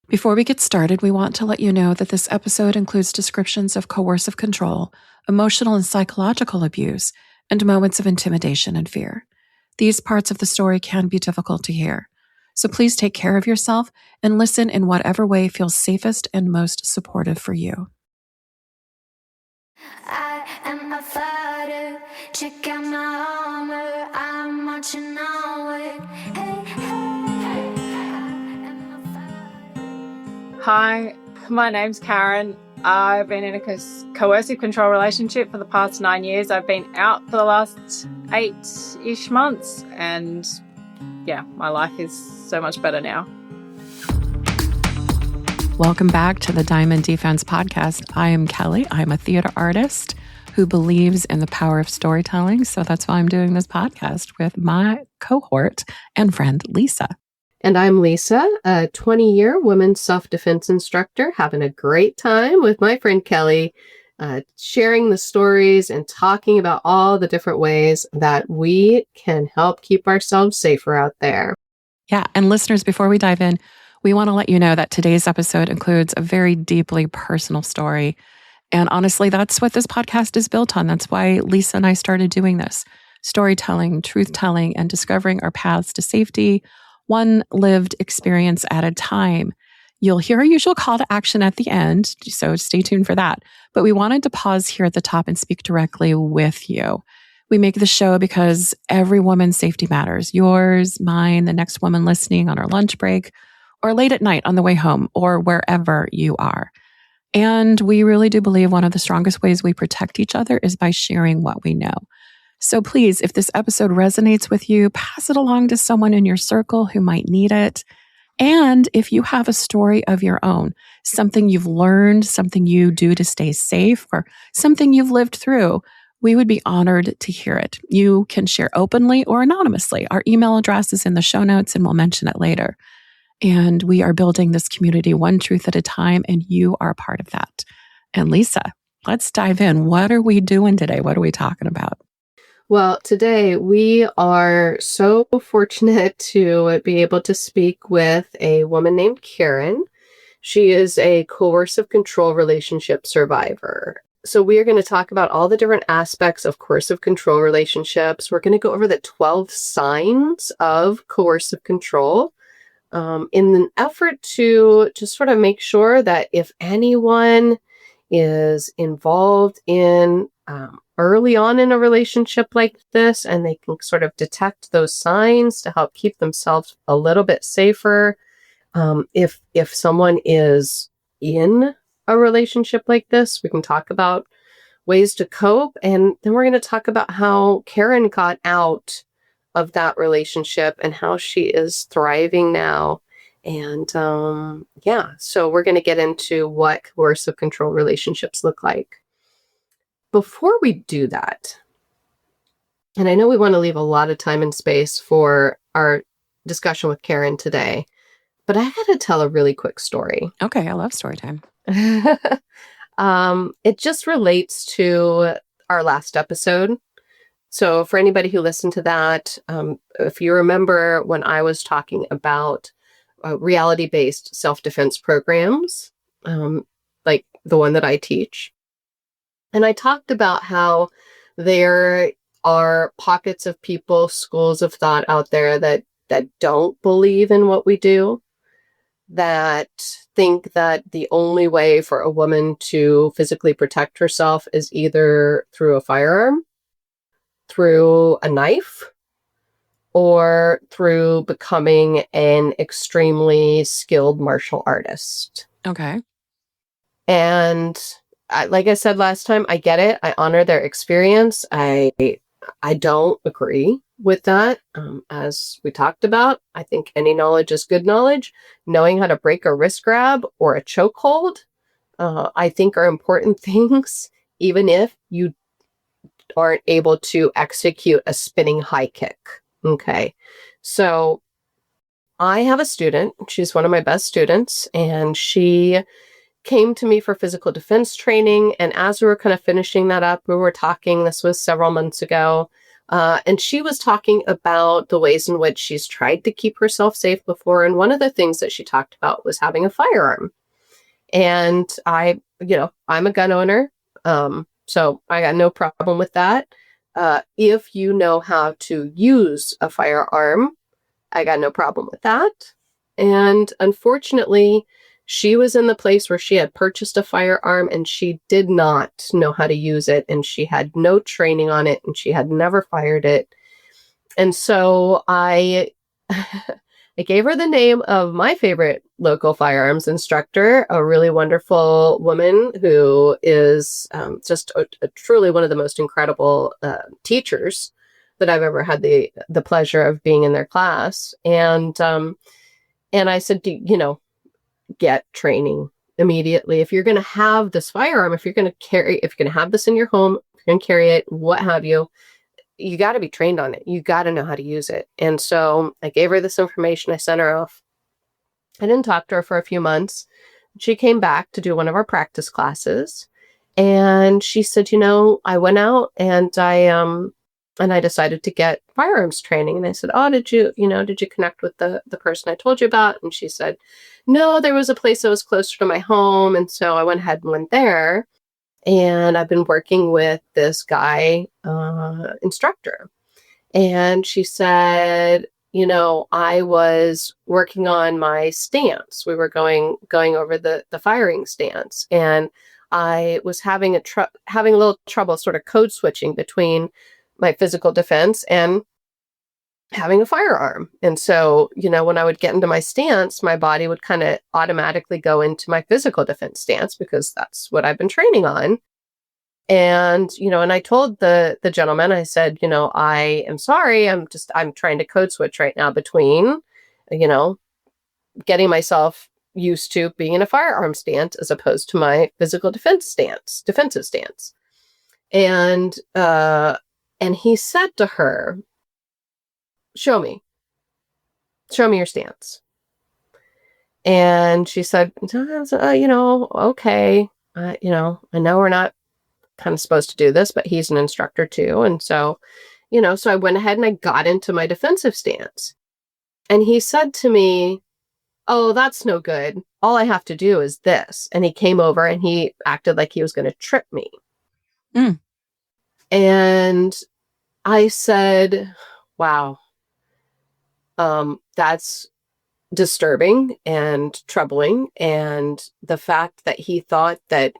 Before we get started, we want to let you know that this episode includes descriptions of coercive control, emotional and psychological abuse, and moments of intimidation and fear. These parts of the story can be difficult to hear. So please take care of yourself and listen in whatever way feels safest and most supportive for you. I am a fighter. Check out my armor. I'm marching onward. Hey, hey, I am a fighter. Hi, my name's Karin. I've been in a coercive control relationship for the past 9 years. I've been out for the last 8-ish months, and yeah, my life is so much better now. Welcome back to the Diamond Defense Podcast. I am Kelly. I'm a theater artist who believes in the power of storytelling. So that's why I'm doing this podcast with my cohort and friend, Lisa. And I'm Lisa, a 20-year women's self-defense instructor, having a great time with my friend Kelly, sharing the stories and talking about all the different ways that we can help keep ourselves safer out there. Yeah. And listeners, before we dive in, we want to let you know that today's episode includes a very deeply personal story. And honestly, that's what this podcast is built on. That's why Lisa and I started doing this. Storytelling, truth-telling, and discovering our paths to safety, one lived experience at a time. You'll hear our usual call to action at the end, so stay tuned for that. But we wanted to pause here at the top and speak directly with you. We make the show because every woman's safety matters. Yours, mine, the next woman listening on our lunch break, or late at night on the way home, or wherever you are. And we really do believe one of the strongest ways we protect each other is by sharing what we know. So please, if this episode resonates with you, pass it along to someone in your circle who might need it. And if you have a story of your own, something you've learned, something you do to stay safe, or something you've lived through, we would be honored to hear it. You can share openly or anonymously. Our email address is in the show notes and we'll mention it later. And we are building this community one truth at a time, and you are a part of that. And Lisa, let's dive in. What are we doing today? What are we talking about? Well, today we are so fortunate to be able to speak with a woman named Karin. She is a coercive control relationship survivor. So we are going to talk about all the different aspects of coercive control relationships. We're going to go over the 12 signs of coercive control in an effort to just sort of make sure that if anyone is involved in early on in a relationship like this, and they can sort of detect those signs to help keep themselves a little bit safer. If someone is in a relationship like this, we can talk about ways to cope. And then we're going to talk about how Karin got out of that relationship and how she is thriving now. And so we're going to get into what coercive control relationships look like. Before we do that, and I know we want to leave a lot of time and space for our discussion with Karin today, but I had to tell a really quick story. Okay, I love story time. It just relates to our last episode. So for anybody who listened to that, if you remember when I was talking about reality-based self-defense programs, like the one that I teach, and I talked about how there are pockets of people, schools of thought out there that don't believe in what we do, that think that the only way for a woman to physically protect herself is either through a firearm, through a knife, or through becoming an extremely skilled martial artist. Okay. And like I said last time, I get it. I honor their experience. I don't agree with that. As we talked about, I think any knowledge is good knowledge. Knowing how to break a wrist grab or a chokehold, I think are important things, even if you aren't able to execute a spinning high kick. Okay. So I have a student. She's one of my best students, and she came to me for physical defense training. And as we were kind of finishing that up, we were talking, this was several months ago, And she was talking about the ways in which she's tried to keep herself safe before. And one of the things that she talked about was having a firearm. And I'm a gun owner. So I got no problem with that. If you know how to use a firearm, I got no problem with that. And unfortunately, she was in the place where she had purchased a firearm and she did not know how to use it. And she had no training on it and she had never fired it. And so I gave her the name of my favorite local firearms instructor, a really wonderful woman who is just a truly one of the most incredible teachers that I've ever had the pleasure of being in their class. And I said, get training immediately. If you're going to have this firearm, if you're going to have this in your home, if you're going to carry it, what have you, you got to be trained on it. You got to know how to use it. And so I gave her this information. I sent her off. I didn't talk to her for a few months. She came back to do one of our practice classes. And she said, I went out and I decided to get firearms training. And I said, oh, did you connect with the person I told you about? And she said, no, there was a place that was closer to my home. And so I went ahead and went there. And I've been working with this guy, instructor. And she said, I was working on my stance. We were going over the firing stance. And I was having a little trouble sort of code switching between my physical defense and having a firearm. And so, when I would get into my stance, my body would kind of automatically go into my physical defense stance because that's what I've been training on. And, and I told the gentleman, I said, I am sorry. I'm trying to code switch right now between, getting myself used to being in a firearm stance as opposed to my physical defensive stance. And he said to her, show me your stance. And she said, okay, I know we're not kind of supposed to do this, but he's an instructor too. And so, so I went ahead and I got into my defensive stance. And he said to me, oh, that's no good. All I have to do is this. And he came over and he acted like he was going to trip me. Mm. And I said, wow, that's disturbing and troubling. And the fact that he thought that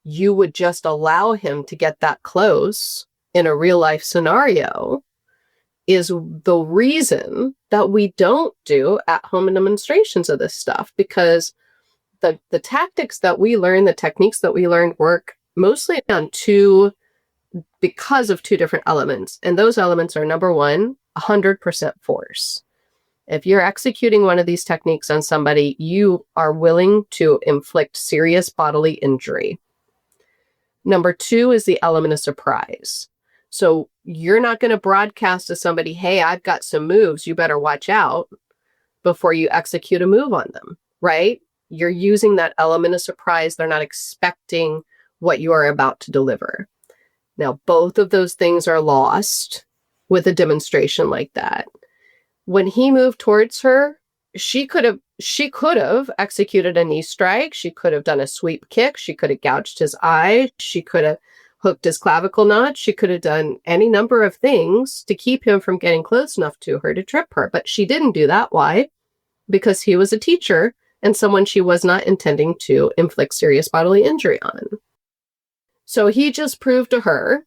you would just allow him to get that close in a real life scenario is the reason that we don't do at-home demonstrations of this stuff, because the tactics that we learn, the techniques that we learn work mostly because of two different elements. And those elements are, number one, 100% force. If you're executing one of these techniques on somebody, you are willing to inflict serious bodily injury. Number two is the element of surprise. So you're not going to broadcast to somebody, hey, I've got some moves, you better watch out, before you execute a move on them, right? You're using that element of surprise. They're not expecting what you are about to deliver. Now, both of those things are lost with a demonstration like that. When he moved towards her, she could have executed a knee strike. She could have done a sweep kick. She could have gouged his eye. She could have hooked his clavicle knot. She could have done any number of things to keep him from getting close enough to her to trip her. But she didn't do that. Why? Because he was a teacher and someone she was not intending to inflict serious bodily injury on. So he just proved to her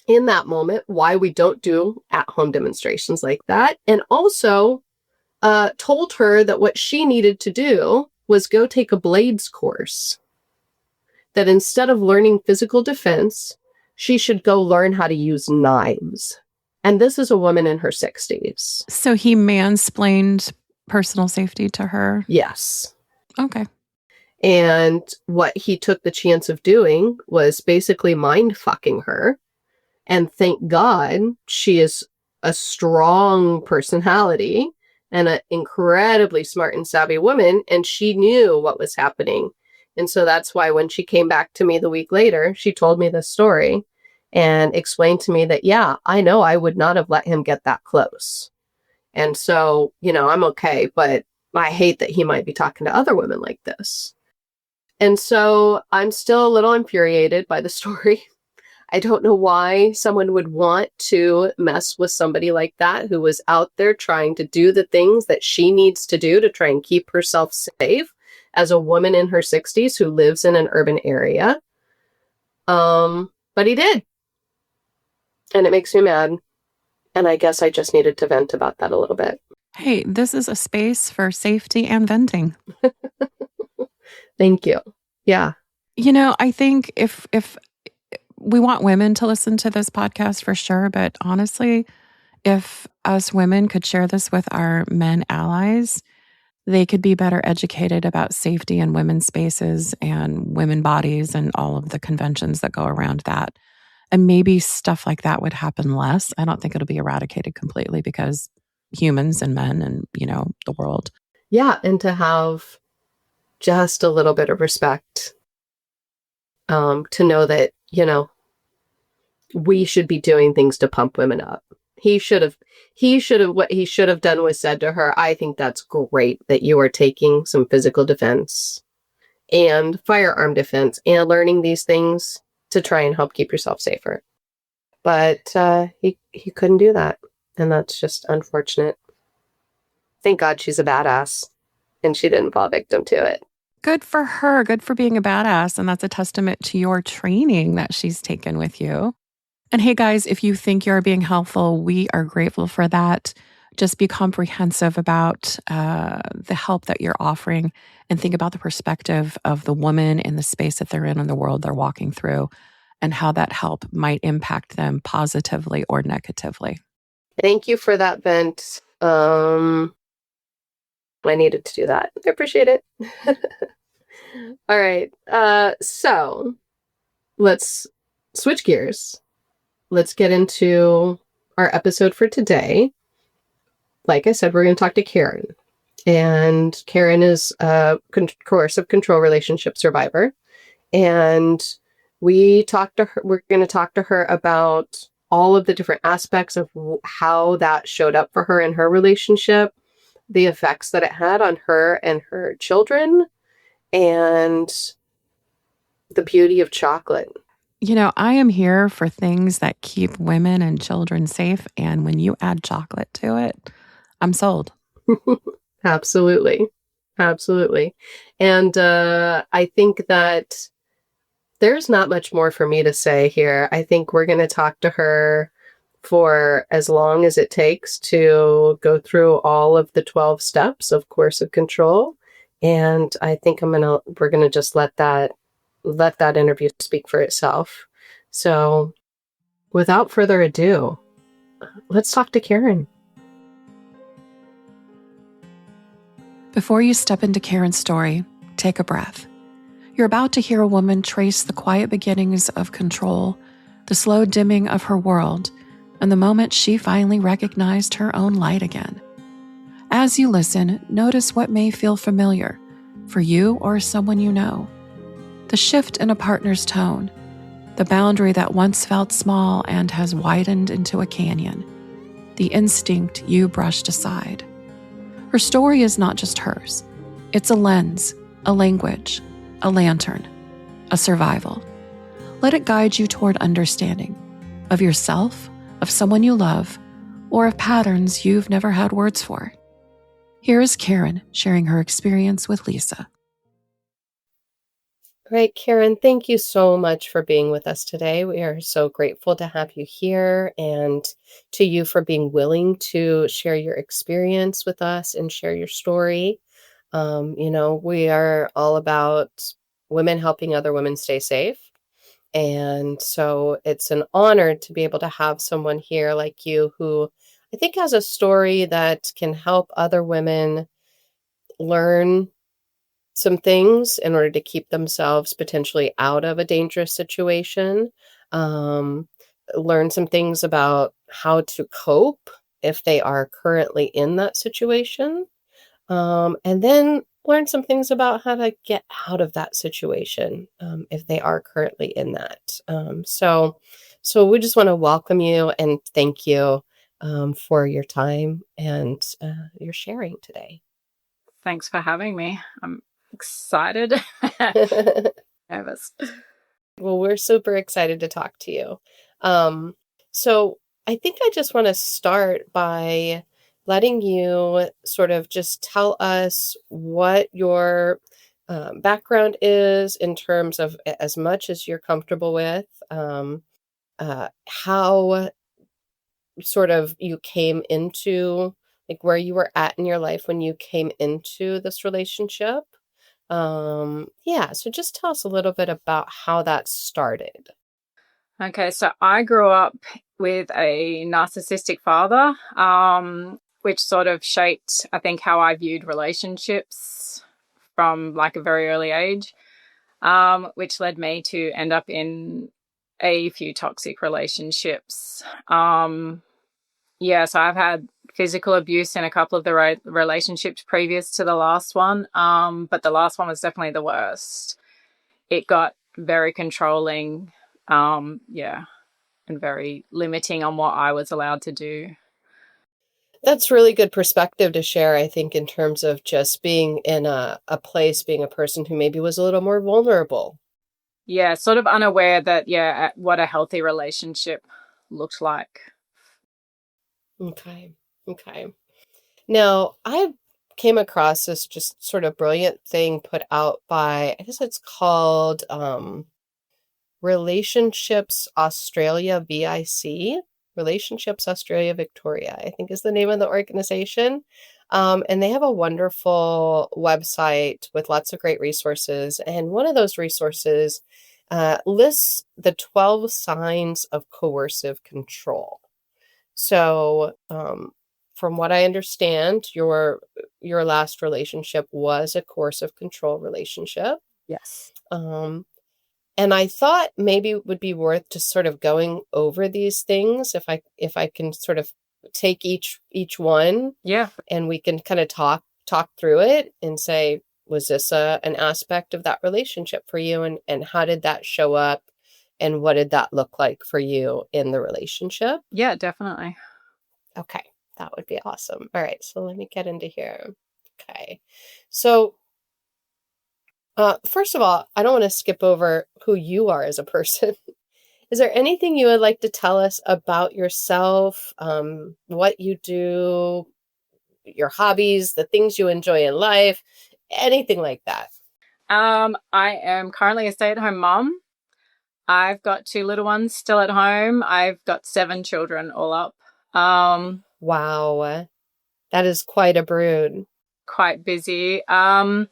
in that moment why we don't do at-home demonstrations like that. And also told her that what she needed to do was go take a blades course. That instead of learning physical defense, she should go learn how to use knives. And this is a woman in her 60s. So he mansplained personal safety to her? Yes. Okay. And what he took the chance of doing was basically mind fucking her. And thank God she is a strong personality and an incredibly smart and savvy woman. And she knew what was happening. And so that's why when she came back to me the week later, she told me this story. and explained to me that, yeah, I know I would not have let him get that close. And so, I'm okay, but I hate that he might be talking to other women like this. And so I'm still a little infuriated by the story. I don't know why someone would want to mess with somebody like that who was out there trying to do the things that she needs to do to try and keep herself safe as a woman in her 60s who lives in an urban area. But he did. And it makes me mad. And I guess I just needed to vent about that a little bit. Hey, this is a space for safety and venting. Thank you. Yeah. I think if we want women to listen to this podcast for sure, but honestly, if us women could share this with our men allies, they could be better educated about safety in women's spaces and women bodies and all of the conventions that go around that. And maybe stuff like that would happen less. I don't think it'll be eradicated completely because humans and men and, the world. Yeah. And to have just a little bit of respect, to know that, we should be doing things to pump women up. What he should have done was said to her, I think that's great that you are taking some physical defense and firearm defense and learning these things to try and help keep yourself safer. But he couldn't do that. And that's just unfortunate. Thank God she's a badass and she didn't fall victim to it. Good for her. Good for being a badass. And that's a testament to your training that she's taken with you. And hey, guys, if you think you're being helpful, we are grateful for that. Just be comprehensive about the help that you're offering and think about the perspective of the woman in the space that they're in and the world they're walking through and how that help might impact them positively or negatively. Thank you for that vent. I needed to do that. I appreciate it. All right. So let's switch gears. Let's get into our episode for today. Like I said, we're going to talk to Karin. And Karin is a coercive control relationship survivor. And we're going to talk to her about all of the different aspects of how that showed up for her in her relationship, the effects that it had on her and her children, and the beauty of chocolate. I am here for things that keep women and children safe. And when you add chocolate to it, I'm sold. Absolutely. Absolutely. And I think that there's not much more for me to say here. I think we're going to talk to her for as long as it takes to go through all of the 12 steps of coercive control. And I think we're going to just let that interview speak for itself. So without further ado, let's talk to Karin. Before you step into Karin's story, take a breath. You're about to hear a woman trace the quiet beginnings of control, the slow dimming of her world, and the moment she finally recognized her own light again. As you listen, notice what may feel familiar for you or someone you know. The shift in a partner's tone, the boundary that once felt small and has widened into a canyon, the instinct you brushed aside. Her story is not just hers. It's a lens, a language, a lantern, a survival. Let it guide you toward understanding of yourself, of someone you love, or of patterns you've never had words for. Here is Karin sharing her experience with Lisa. Right, Karin, thank you so much for being with us today. We are so grateful to have you here and to you for being willing to share your experience with us and share your story. We are all about women helping other women stay safe. And so it's an honor to be able to have someone here like you who I think has a story that can help other women learn some things in order to keep themselves potentially out of a dangerous situation, learn some things about how to cope if they are currently in that situation, and then learn some things about how to get out of that situation if they are currently in that. So So we just want to welcome you and thank you for your time and your sharing today. Thanks for having me. I'm excited. Nervous. Well, we're super excited to talk to you. So I think I just want to start by letting you sort of just tell us what your background is in terms of as much as you're comfortable with, how sort of you came into, like, where you were at in your life when you came into this relationship. Yeah, so just tell us a little bit about how that started. Okay, so I grew up with a narcissistic father, which sort of shaped, I think, how I viewed relationships from like a very early age, which led me to end up in a few toxic relationships. Yeah, so I've had physical abuse in a couple of the relationships previous to the last one, but the last one was definitely the worst. It got very controlling, yeah, and very limiting on what I was allowed to do. That's really good perspective to share, I think, in terms of just being in a place, being a person who maybe was a little more vulnerable. Yeah, sort of unaware that, yeah, what a healthy relationship looked like. Okay. Okay. Now, I came across this just sort of brilliant thing put out by, I guess it's called Relationships Australia VIC, Relationships Australia Victoria, I think is the name of the organization. And they have a wonderful website with lots of great resources. And one of those resources lists the 12 signs of coercive control. So, from what I understand, your last relationship was a coercive control relationship. Yes. And I thought maybe it would be worth just sort of going over these things if I can sort of take each one, Yeah. and we can kind of talk through it and say, was this an aspect of that relationship for you, and how did that show up, and what did that look like for you in the relationship? Yeah, definitely. Okay, that would be awesome. All right, so let me get into here. Okay. So, first of all, I don't want to skip over who you are as a person. Is there anything you would like to tell us about yourself, what you do, your hobbies, the things you enjoy in life, anything like that? I am currently a stay-at-home mom. I've got 2 little ones still at home. I've got 7 children all up. Wow, that is quite a brood. Quite busy. I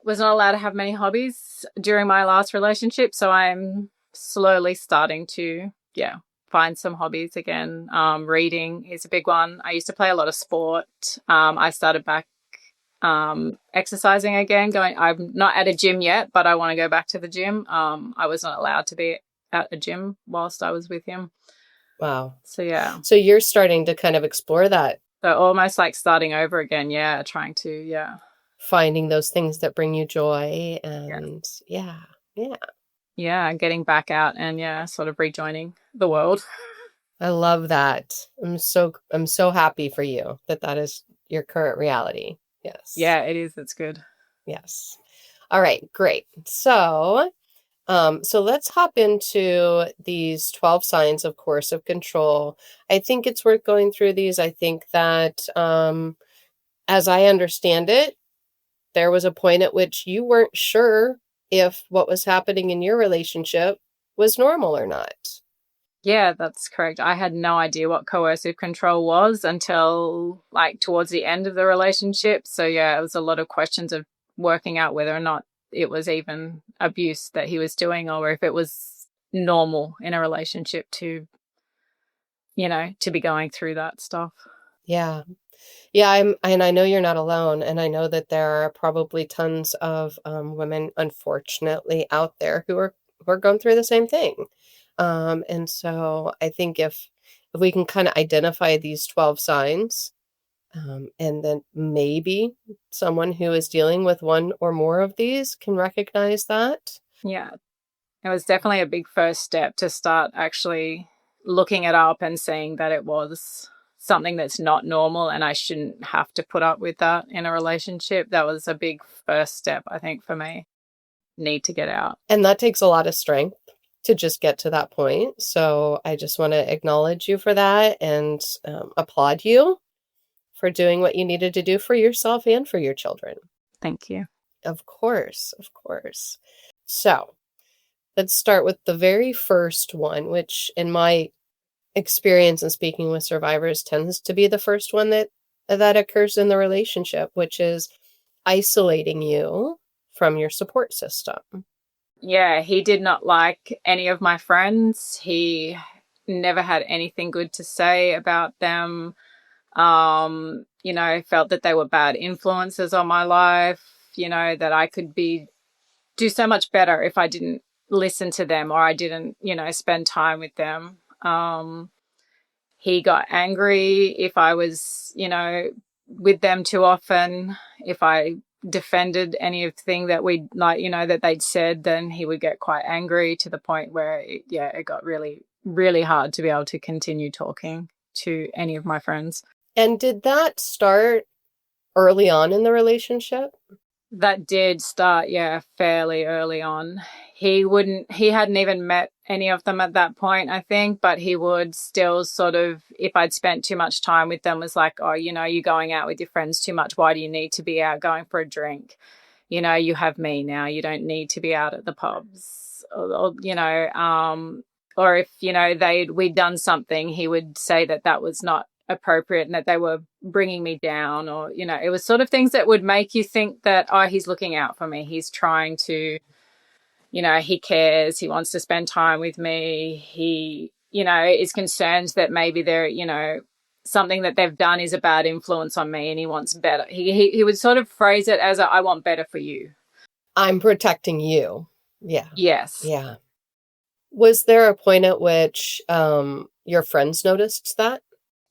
was not allowed to have many hobbies during my last relationship, so I'm slowly starting to, yeah, find some hobbies again. Reading is a big one. I used to play a lot of sport. I started back exercising again. I'm not at a gym yet, but I want to go back to the gym. I was not allowed to be at a gym whilst I was with him. Wow. So yeah. So you're starting to kind of explore that, So almost like starting over again. Yeah, trying to, yeah. finding those things that bring you joy, and yeah. Yeah, getting back out and, yeah, sort of rejoining the world. I love that. I'm so happy for you that is your current reality. Yes. Yeah, it is. It's good. Yes. All right, great. So, so let's hop into these 12 signs of coercive control. I think it's worth going through these. I think that, as I understand it, there was a point at which you weren't sure if what was happening in your relationship was normal or not. Yeah, that's correct. I had no idea what coercive control was until like towards the end of the relationship. So yeah, it was a lot of questions of working out whether or not it was even abuse that he was doing or if it was normal in a relationship to, to be going through that stuff. Yeah. Yeah, and I know you're not alone, and I know that there are probably tons of women, unfortunately, out there who are going through the same thing. And so I think if we can kind of identify these 12 signs, and then maybe someone who is dealing with one or more of these can recognize that. Yeah. It was definitely a big first step to start actually looking it up and seeing that it was something that's not normal and I shouldn't have to put up with that in a relationship. That was a big first step, I think, for me. Need to get out. And that takes a lot of strength to just get to that point. So I just want to acknowledge you for that and applaud you for doing what you needed to do for yourself and for your children. Thank you. Of course, of course. So let's start with the very first one, which in my experience in speaking with survivors tends to be the first one that occurs in the relationship, which is isolating you from your support system. Yeah, he did not like any of my friends. He never had anything good to say about them. You know, felt that they were bad influences on my life, you know, that I could do so much better if I didn't listen to them or I didn't, you know, spend time with them. He got angry if I was, you know, with them too often. If I defended anything that we like, you know, that they'd said, then he would get quite angry to the point where it got really, really hard to be able to continue talking to any of my friends. And did that start early on in the relationship? That did start, yeah, fairly early on. He hadn't even met any of them at that point, I think, but he would still sort of, if I'd spent too much time with them, was like, oh, you know, you're going out with your friends too much. Why do you need to be out going for a drink? You know, you have me now. You don't need to be out at the pubs. Or you know, or if, you know, we'd done something, he would say that was not appropriate and that they were bringing me down, or, you know, it was sort of things that would make you think that, oh, he's looking out for me. He's trying to, you know, he cares. He wants to spend time with me. He, you know, is concerned that maybe they're, you know, something that they've done is a bad influence on me and he wants better. He would sort of phrase it as I want better for you. I'm protecting you. Yeah. Yes. Yeah. Was there a point at which your friends noticed that?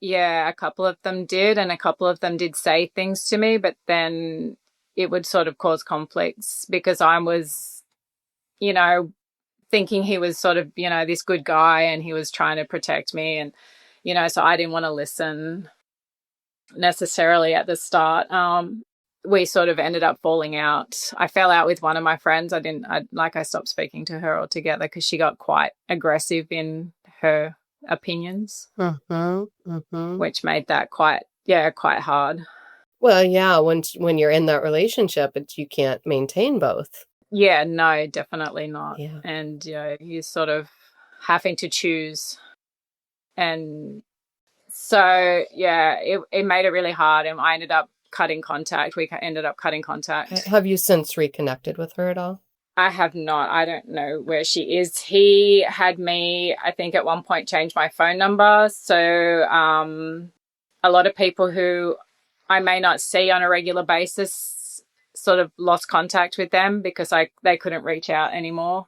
Yeah, a couple of them did, and a couple of them did say things to me, but then it would sort of cause conflicts because I was, you know, thinking he was sort of, you know, this good guy and he was trying to protect me, and, you know, so I didn't want to listen necessarily at the start. We sort of ended up falling out. I fell out with one of my friends. I stopped speaking to her altogether because she got quite aggressive in her opinions, which made that quite hard. Well, yeah, when you're in that relationship, you can't maintain both. Yeah, no, definitely not. Yeah. And you're sort of having to choose. And so, yeah, it made it really hard, and I ended up cutting contact. We ended up cutting contact. Have you since reconnected with her at all? I have not. I don't know where she is. He had me, I think, at one point change my phone number. So a lot of people who I may not see on a regular basis sort of lost contact with them because they couldn't reach out anymore.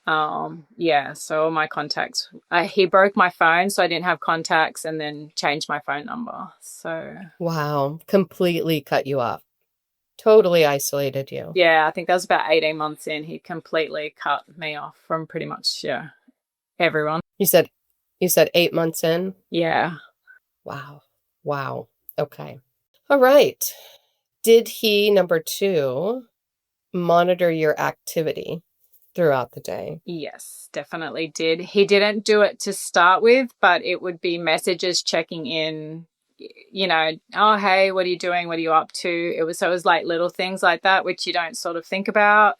So all my contacts, he broke my phone, so I didn't have contacts, and then changed my phone number. So wow, completely cut you off. Totally isolated you. Yeah, I think that was about 18 months in. He completely cut me off from pretty much, everyone. You said 8 months in? Yeah. Wow. Okay. All right. Did he, number 2, monitor your activity throughout the day? Yes, definitely did. He didn't do it to start with, but it would be messages checking in, you know, oh, hey, what are you doing? What are you up to? It was like little things like that, which you don't sort of think about.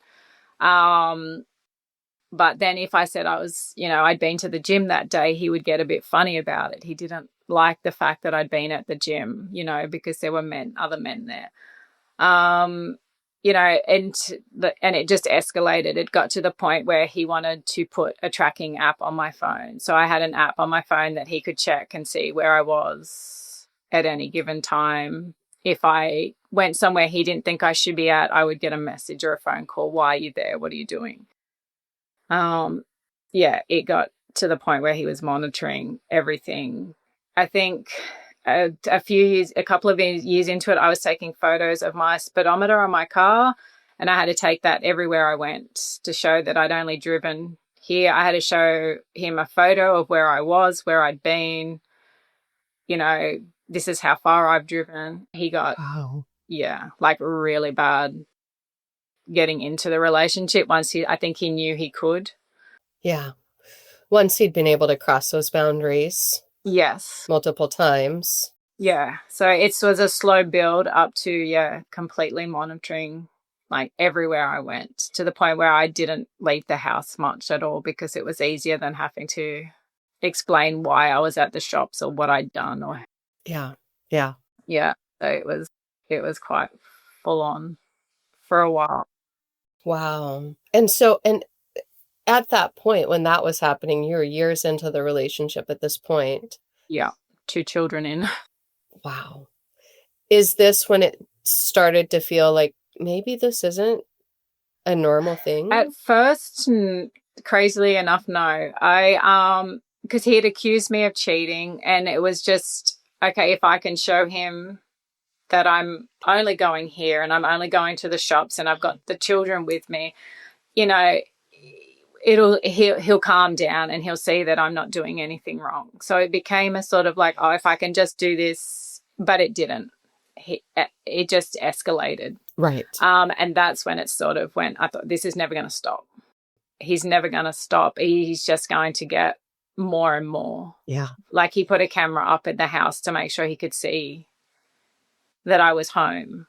But then if I said I was, you know, I'd been to the gym that day, he would get a bit funny about it. He didn't like the fact that I'd been at the gym, you know, because there were other men there. You know, and it just escalated. It got to the point where he wanted to put a tracking app on my phone. So I had an app on my phone that he could check and see where I was at any given time. If I went somewhere he didn't think I should be at, I would get a message or a phone call. Why are you there? What are you doing? It got to the point where he was monitoring everything. I think a couple of years into it, I was taking photos of my speedometer on my car, And I had to take that everywhere I went to show that I'd only driven here. I had to show him a photo of where I was, where I'd been, this is how far I've driven. He got, like really bad getting into the relationship once I think he knew he could. Yeah. Once he'd been able to cross those boundaries. Yes. Multiple times. Yeah. So it was a slow build up to, completely monitoring like everywhere I went, to the point where I didn't leave the house much at all, because it was easier than having to explain why I was at the shops or what I'd done. Or Yeah. So it was quite full on for a while. Wow. And at that point, when that was happening, you were years into the relationship at this point. Yeah. 2 children in. Wow. Is this when it started to feel like maybe this isn't a normal thing? At first, crazily enough, no. Because he had accused me of cheating, and it was just, okay, if I can show him that I'm only going here and I'm only going to the shops and I've got the children with me, he'll calm down and he'll see that I'm not doing anything wrong. So it became a sort of like, if I can just do this, but it didn't. It just escalated. Right. And that's when it sort of went, I thought, this is never going to stop. He's never going to stop. He's just going to get more and more. Yeah. Like he put a camera up in the house to make sure he could see that I was home.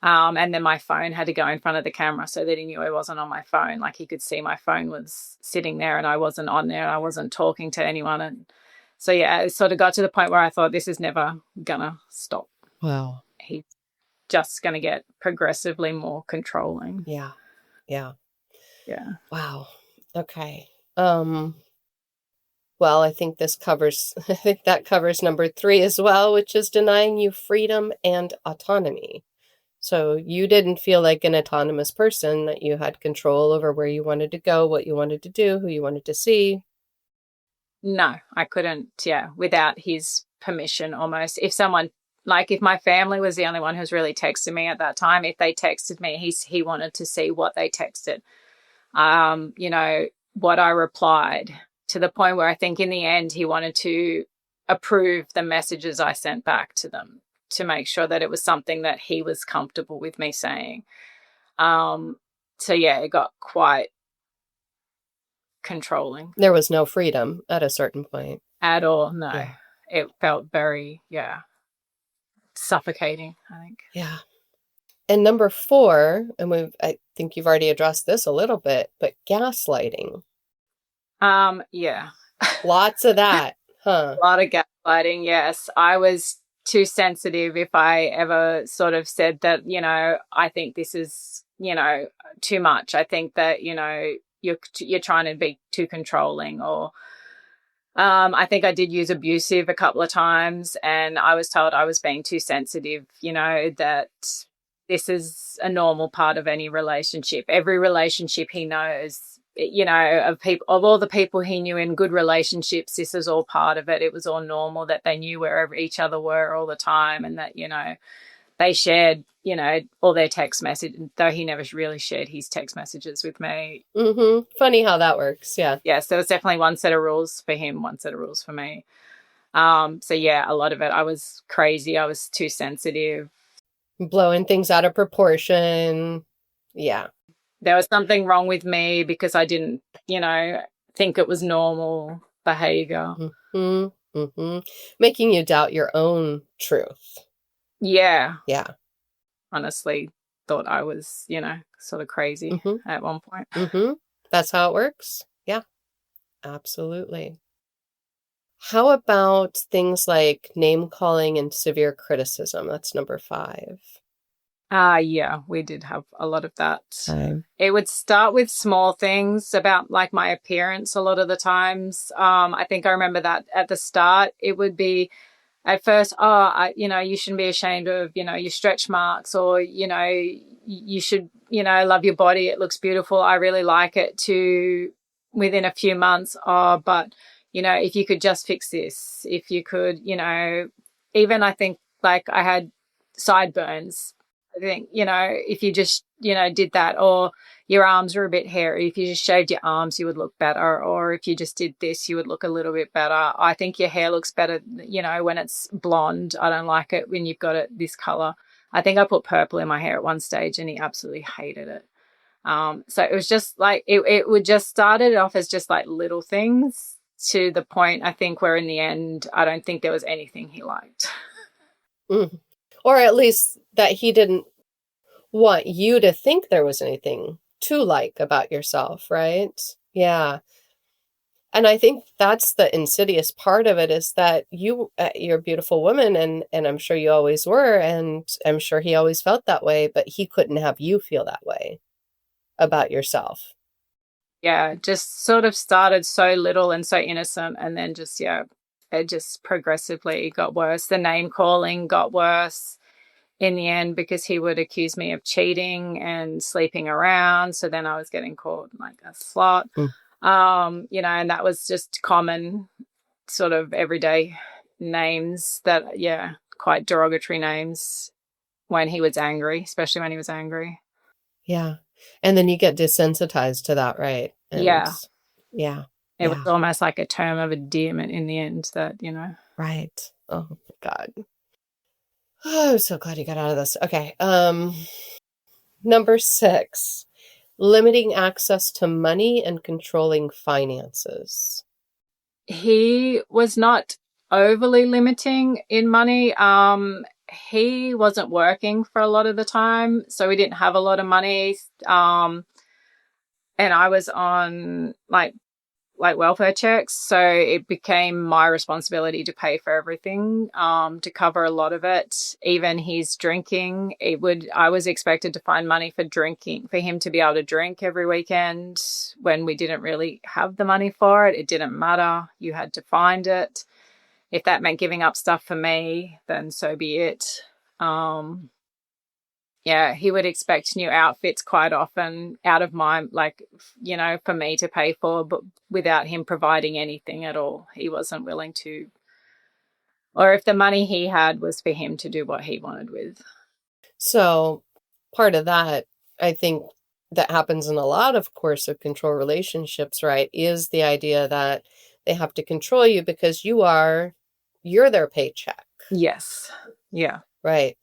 And then my phone had to go in front of the camera so that he knew I wasn't on my phone. Like he could see my phone was sitting there and I wasn't on there and I wasn't talking to anyone. And so, it sort of got to the point where I thought, this is never going to stop. Wow. He's just going to get progressively more controlling. Yeah. Wow. Okay. Well, I think that covers number 3 as well, which is denying you freedom and autonomy. So you didn't feel like an autonomous person, that you had control over where you wanted to go, what you wanted to do, who you wanted to see. No, I couldn't, without his permission almost. If someone, like if my family was the only one who's really texted me at that time, if they texted me, he wanted to see what they texted, what I replied, to the point where I think in the end he wanted to approve the messages I sent back to them, to make sure that it was something that he was comfortable with me saying. It got quite controlling. There was no freedom at a certain point. At all, no. Yeah. It felt very, suffocating, I think. Yeah. And number 4, and I think you've already addressed this a little bit, but gaslighting. Yeah. Lots of that, huh? A lot of gaslighting, yes. I was too sensitive if I ever sort of said that, I think this is, too much. I think that, you're trying to be too controlling, or I think I did use abusive a couple of times, and I was told I was being too sensitive, that this is a normal part of any relationship. Every relationship he knows, of all the people he knew in good relationships, this is all part of it. It was all normal that they knew wherever each other were all the time, and that, they shared, all their text messages, though he never really shared his text messages with me. Mm-hmm. Funny how that works. Yeah. Yes, there was definitely one set of rules for him, one set of rules for me. A lot of it, I was crazy. I was too sensitive. Blowing things out of proportion. Yeah. There was something wrong with me because I didn't, think it was normal behavior. Mm-hmm. Mm-hmm. Making you doubt your own truth. Yeah. Yeah. Honestly, thought I was, sort of crazy at one point. Mm-hmm. That's how it works. Yeah. Absolutely. How about things like name calling and severe criticism? That's number 5. Yeah, we did have a lot of that. It would start with small things about like my appearance a lot of the times. I think I remember that at the start, it would be at first, you shouldn't be ashamed of, your stretch marks, or, you should, love your body. It looks beautiful. I really like it, to within a few months. But, if you could just fix this, if you could, even I think like I had sideburns I think, if you just, did that, or your arms were a bit hairy, if you just shaved your arms, you would look better. Or if you just did this, you would look a little bit better. I think your hair looks better, when it's blonde. I don't like it when you've got it this color. I think I put purple in my hair at one stage and he absolutely hated it. So it was just like, it would just started off as just like little things to the point, I think, where in the end, I don't think there was anything he liked. Mm. Or at least that he didn't want you to think there was anything to like about yourself, right? Yeah. And I think that's the insidious part of it, is that you're a beautiful woman, and I'm sure you always were, and I'm sure he always felt that way, but he couldn't have you feel that way about yourself. Yeah, just sort of started so little and so innocent, and then just, it just progressively got worse. The name calling got worse in the end because he would accuse me of cheating and sleeping around. So then I was getting called like a slut, and that was just common sort of everyday names that, quite derogatory names when he was angry, especially when he was angry. Yeah. And then you get desensitized to that, right? And Yeah. Yeah. It was almost like a term of endearment in the end that, Right. Oh my God. Oh, I'm so glad you got out of this. Okay. Number 6, limiting access to money and controlling finances. He was not overly limiting in money. He wasn't working for a lot of the time, so we didn't have a lot of money. And I was on like welfare checks, so it became my responsibility to pay for everything, to cover a lot of it. Even his drinking, I was expected to find money for drinking, for him to be able to drink every weekend when we didn't really have the money for it. It didn't matter. You had to find it. If that meant giving up stuff for me, then so be it. He would expect new outfits quite often out of my, for me to pay for, but without him providing anything at all. He wasn't willing to, or if the money he had was for him to do what he wanted with. So part of that, I think, that happens in a lot of coercive control relationships, right, is the idea that they have to control you because you're their paycheck. Yes. Yeah. Right.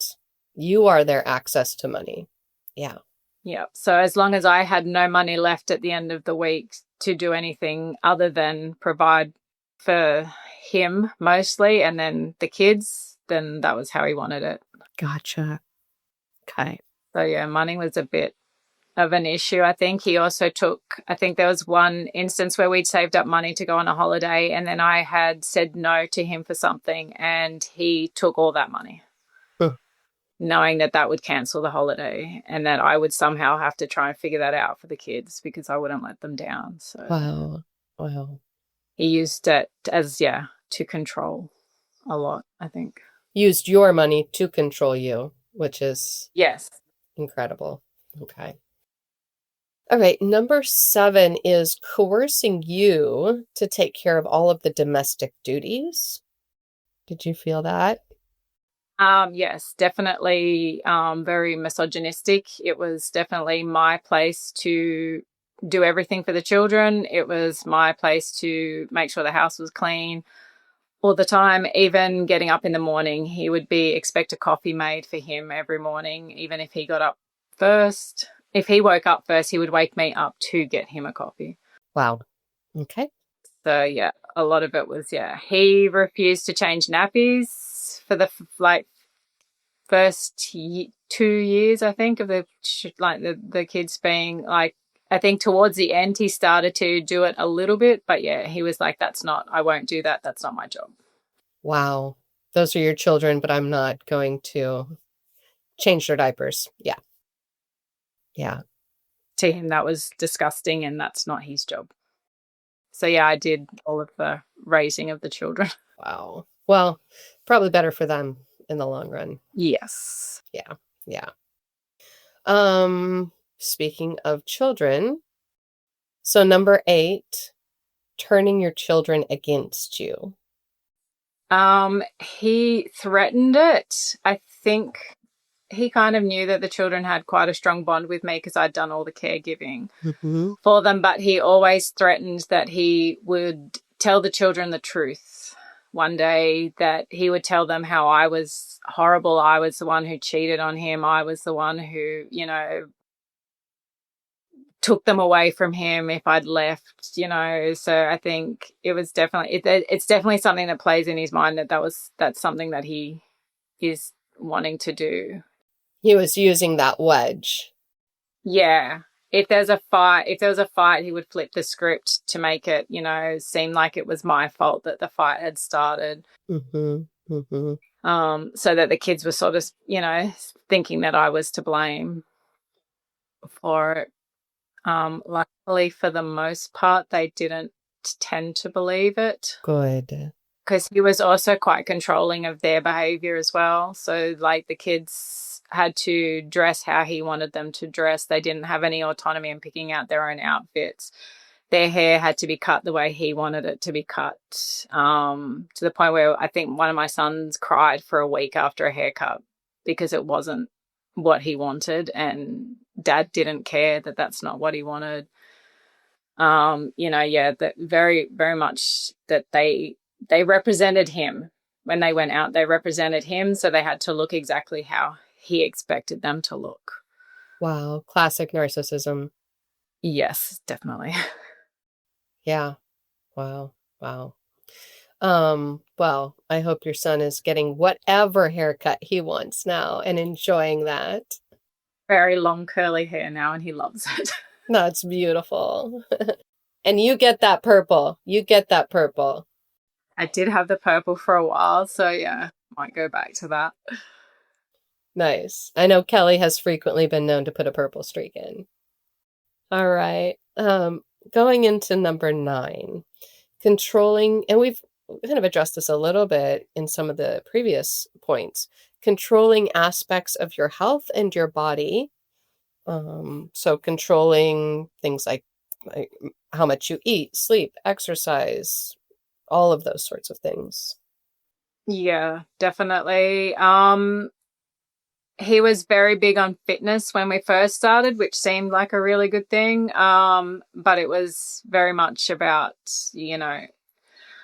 You are their access to money. Yeah. Yeah. So as long as I had no money left at the end of the week to do anything other than provide for him mostly and then the kids, then that was how he wanted it. Gotcha. Okay. So yeah, money was a bit of an issue. I think he also I think there was one instance where we'd saved up money to go on a holiday, and then I had said no to him for something and he took all that money. Knowing that would cancel the holiday and that I would somehow have to try and figure that out for the kids because I wouldn't let them down. So Wow. He used it as, to control a lot, I think. Used your money to control you, which is Yes. incredible. Okay. All right. Number 7 is coercing you to take care of all of the domestic duties. Did you feel that? Yes, definitely very misogynistic. It was definitely my place to do everything for the children. It was my place to make sure the house was clean all the time. Even getting up in the morning, he would expect a coffee made for him every morning, even if he got up first. If he woke up first, he would wake me up to get him a coffee. Wow. Okay. So, a lot of it was, he refused to change nappies for the, first 2 years, I think, of the kids being I think towards the end he started to do it a little bit, but he was like, I won't do that. That's not my job. Wow. Those are your children, but I'm not going to change their diapers. Yeah. Yeah. To him, that was disgusting and that's not his job. So, I did all of the raising of the children. Wow. Well, probably better for them in the long run. Yes. Yeah. Speaking of children, so number 8, turning your children against you. He threatened it. I think he kind of knew that the children had quite a strong bond with me because I'd done all the caregiving Mm-hmm. for them, but he always threatened that he would tell the children the truth one day, that he would tell them how I was horrible. I was the one who cheated on him. I was the one who, you know, took them away from him if I'd left, you know. So I think it was definitely, it's definitely something that plays in his mind, that's something that he is wanting to do. He was using that wedge. Yeah. If there was a fight, he would flip the script to make it, you know, seem like it was my fault that the fight had started. Mm-hmm. Mm-hmm. So that the kids were sort of, you know, thinking that I was to blame for it. Luckily, for the most part, they didn't tend to believe it. Good. Because he was also quite controlling of their behavior as well. So, like, the kids had to dress how he wanted them to dress. They didn't have any autonomy in picking out their own outfits. Their hair had to be cut the way he wanted it to be cut, to the point where I think one of my sons cried for a week after a haircut because it wasn't what he wanted, and Dad didn't care that that's not what he wanted. You know, yeah, that very, very much that they represented him when they went out. They represented him, so they had to look exactly how he expected them to look. Wow. Classic narcissism. Yes, definitely. Yeah. Wow. Wow. Well, I hope your son is getting whatever haircut he wants now and enjoying that. Very long curly hair now, and he loves it. That's beautiful. And you get that purple. You get that purple. I did have the purple for a while, so yeah, might go back to that. Nice. I know Kelly has frequently been known to put a purple streak in. All right. Going into number 9, controlling, and we've kind of addressed this a little bit in some of the previous points, controlling aspects of your health and your body. So controlling things like how much you eat, sleep, exercise, all of those sorts of things. Yeah, definitely. He was very big on fitness when we first started, which seemed like a really good thing. But it was very much about, you know,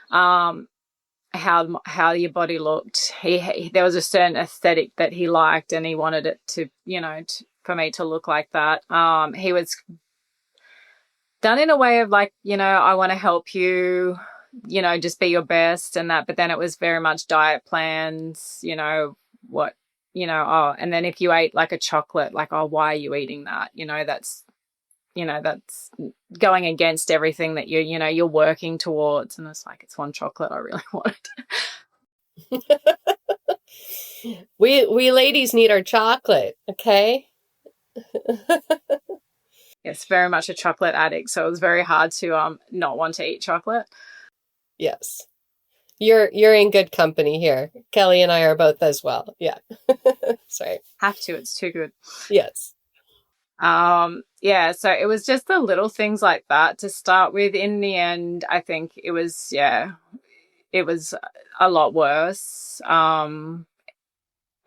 how your body looked. There was a certain aesthetic that he liked, and he wanted it to, you know, for me to look like that. He was done in a way of like, you know, I want to help you, you know, just be your best and that. But then it was very much diet plans, you know, what, you know, oh, and then if you ate like a chocolate, like, oh, why are you eating that? You know, that's going against everything that you're working towards. And it's like, it's one chocolate I really want. We ladies need our chocolate, okay? Yes, very much a chocolate addict. So it was very hard to not want to eat chocolate. Yes. You're in good company here. Kelly and I are both as well. Yeah. Sorry. Have to, it's too good. Yes. Yeah, so it was just the little things like that to start with. In the end, I think it was a lot worse.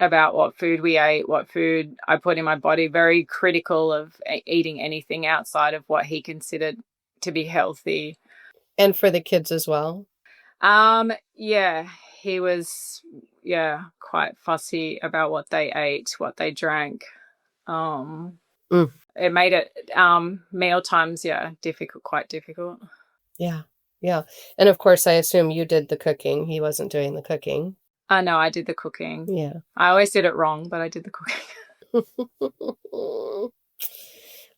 About what food we ate, what food I put in my body, very critical of eating anything outside of what he considered to be healthy. And for the kids as well? Yeah, he was, quite fussy about what they ate, what they drank. It made it, meal times, quite difficult. Yeah, yeah. And of course, I assume you did the cooking. He wasn't doing the cooking. No, I did the cooking. Yeah. I always did it wrong, but I did the cooking.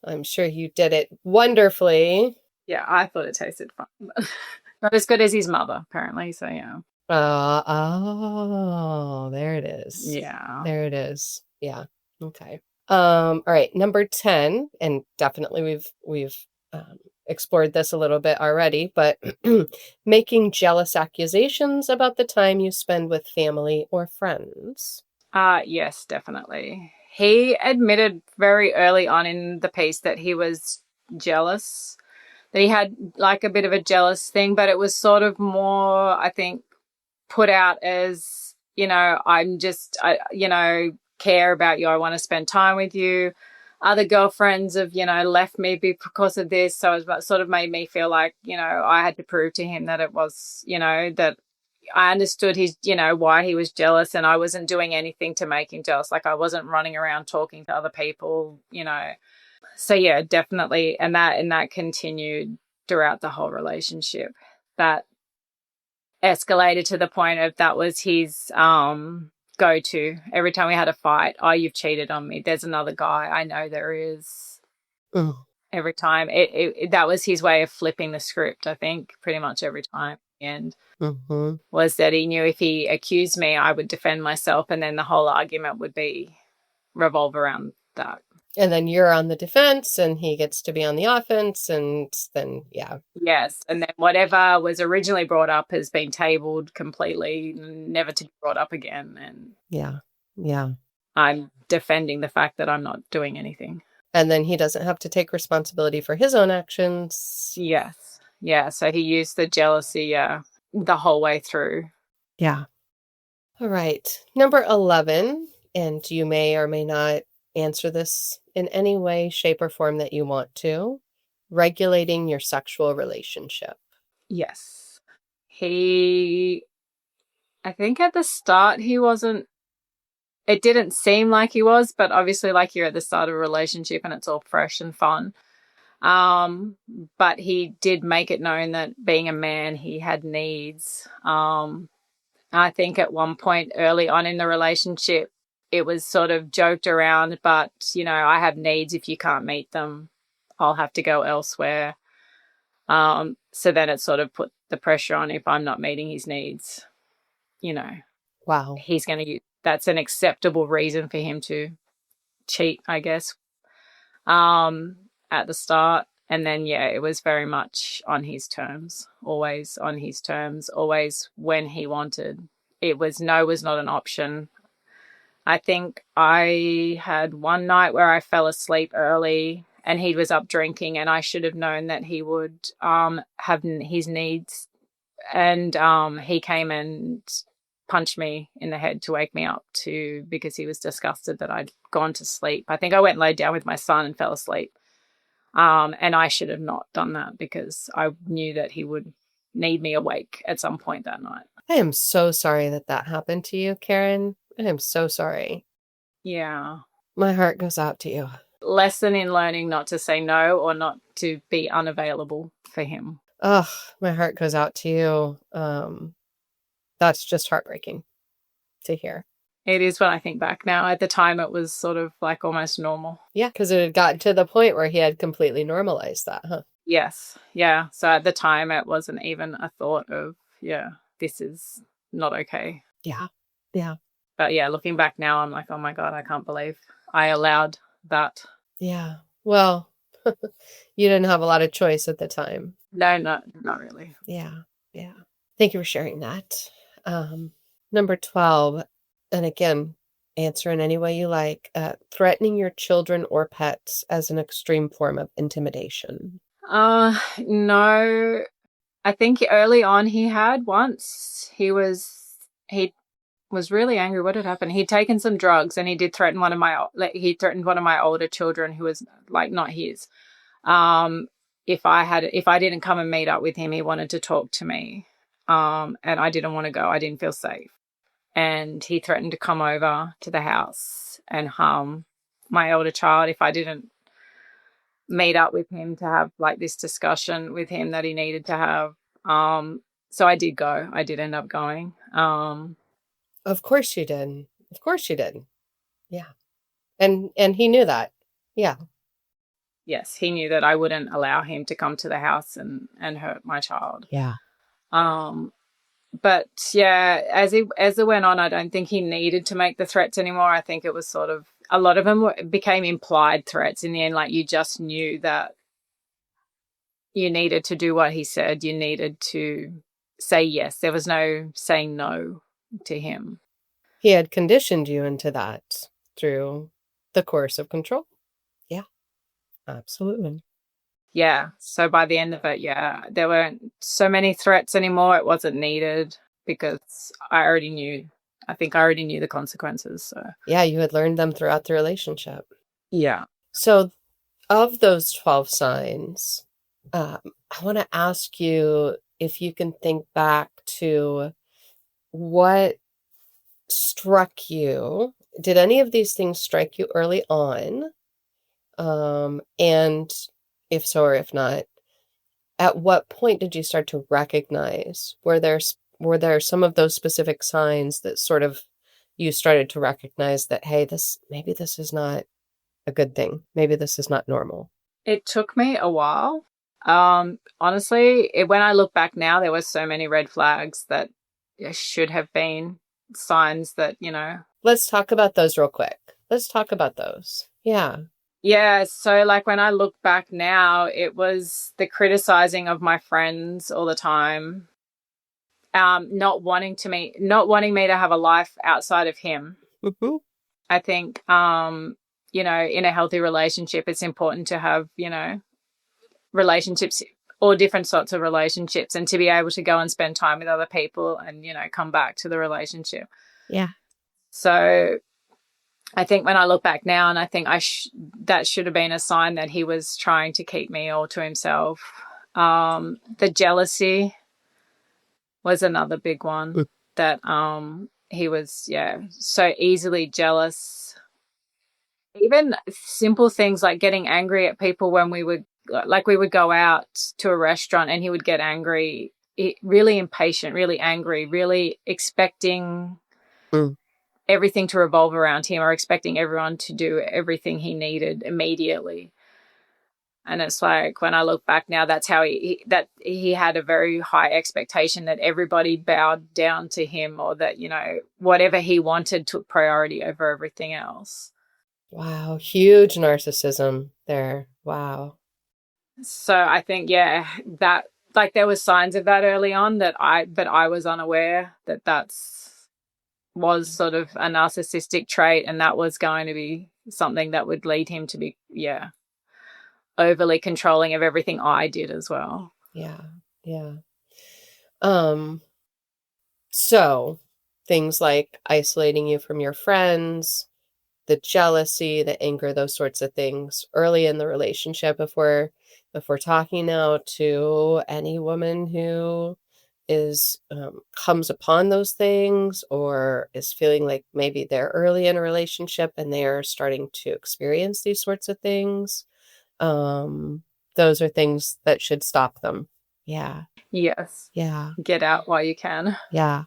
I'm sure you did it wonderfully. Yeah, I thought it tasted fun, but not as good as his mother, apparently. So, yeah. There it is. Yeah. There it is. Yeah. Okay. All right. Number 10, and definitely we've explored this a little bit already, but making jealous accusations about the time you spend with family or friends. Yes, definitely. He admitted very early on in the piece that he was jealous, that he had like a bit of a jealous thing, but it was sort of more, I think, put out as, you know, care about you. I want to spend time with you. Other girlfriends have, left me because of this. So it sort of made me feel like, I had to prove to him that it was, that I understood his, why he was jealous, and I wasn't doing anything to make him jealous. Like I wasn't running around talking to other people, So yeah, definitely. And that continued throughout the whole relationship. That escalated to the point of that was his go-to every time we had a fight. Oh, you've cheated on me. There's another guy. I know there is. Every time that was his way of flipping the script, I think, pretty much every time. And was that he knew if he accused me, I would defend myself, and then the whole argument would revolve around that. And then you're on the defense and he gets to be on the offense, and then, yeah. Yes. And then whatever was originally brought up has been tabled completely, never to be brought up again. And yeah. I'm defending the fact that I'm not doing anything. And then he doesn't have to take responsibility for his own actions. Yes. Yeah. So he used the jealousy the whole way through. Yeah. All right. Number 11, and you may or may not answer this in any way, shape, or form that you want to. Regulating your sexual relationship. Yes. I think at the start he wasn't, it didn't seem like he was, but obviously like you're at the start of a relationship and it's all fresh and fun. But he did make it known that being a man, he had needs. I think at one point early on in the relationship, it was sort of joked around, but, I have needs. If you can't meet them, I'll have to go elsewhere. So then it sort of put the pressure on if I'm not meeting his needs, Wow. he's going to, that's an acceptable reason for him to cheat, I guess, at the start. And then, yeah, it was very much on his terms, always on his terms, always when he wanted. It was no was not an option. I think I had one night where I fell asleep early and he was up drinking, and I should have known that he would have his needs. And he came and punched me in the head to wake me up because he was disgusted that I'd gone to sleep. I think I went and laid down with my son and fell asleep. And I should have not done that because I knew that he would need me awake at some point that night. I am so sorry that happened to you, Karin. I am so sorry. Yeah. My heart goes out to you. Lesson in learning not to say no or not to be unavailable for him. Oh, my heart goes out to you. That's just heartbreaking to hear. It is when I think back now. At the time, it was sort of like almost normal. Yeah, because it had gotten to the point where he had completely normalized that, huh? Yes. Yeah. So at the time, it wasn't even a thought of, this is not okay. Yeah. Yeah. But yeah, looking back now, I'm like, oh my God, I can't believe I allowed that. Yeah. Well, you didn't have a lot of choice at the time. No, not really. Yeah. Yeah. Thank you for sharing that. Number 12, and again, answer in any way you like, threatening your children or pets as an extreme form of intimidation. No. I think early on he had once. He was really angry. What had happened? He'd taken some drugs and he did threaten he threatened one of my older children who was like not his. If I didn't come and meet up with him, he wanted to talk to me. And I didn't want to go. I didn't feel safe. And he threatened to come over to the house and harm my older child if I didn't meet up with him to have like this discussion with him that he needed to have. So I did go. I did end up going. Of course you did. Of course you did. Yeah. And he knew that. Yeah. Yes, he knew that I wouldn't allow him to come to the house and hurt my child. Yeah. But yeah, as it went on, I don't think he needed to make the threats anymore. I think it was sort of, a lot of them became implied threats in the end. Like you just knew that you needed to do what he said. You needed to say yes. There was no saying no to him. He had conditioned you into that through the coercive control. Yeah, absolutely. Yeah. So by the end of it, there weren't so many threats anymore. It wasn't needed because I already knew I think I already knew the consequences. So Yeah, you had learned them throughout the relationship. yeah. So, of those 12 signs, I want to ask you if you can think back to what struck you. Did any of these things strike you early on? And if so or if not, at what point did you start to recognize? Were there some of those specific signs that sort of you started to recognize that, hey, maybe this is not a good thing. Maybe this is not normal. It took me a while. Honestly, when I look back now, there were so many red flags that should have been signs that, Let's talk about those real quick. Let's talk about those. Yeah. Yeah, so like when I look back now, it was the criticizing of my friends all the time. Not wanting me to have a life outside of him. Mm-hmm. I think in a healthy relationship, it's important to have, relationships or different sorts of relationships, and to be able to go and spend time with other people and, come back to the relationship. Yeah. So I think when I look back now, and I think that should have been a sign that he was trying to keep me all to himself. The jealousy was another big one, that he was, so easily jealous. Even simple things like getting angry at people when we would go out to a restaurant and he would get angry, really impatient, really angry, really expecting everything to revolve around him, or expecting everyone to do everything he needed immediately. And it's like, when I look back now, that's how he had a very high expectation that everybody bowed down to him, or that, whatever he wanted took priority over everything else. Wow. Huge narcissism there. Wow. So I think, that, like, there was signs of that early on but I was unaware that was sort of a narcissistic trait, and that was going to be something that would lead him to be, overly controlling of everything I did as well. Yeah. Yeah. So things like isolating you from your friends, the jealousy, the anger, those sorts of things early in the relationship. If we're talking now to any woman who is comes upon those things, or is feeling like maybe they're early in a relationship and they are starting to experience these sorts of things, those are things that should stop them. Yeah. Yes. Yeah. Get out while you can. Yeah.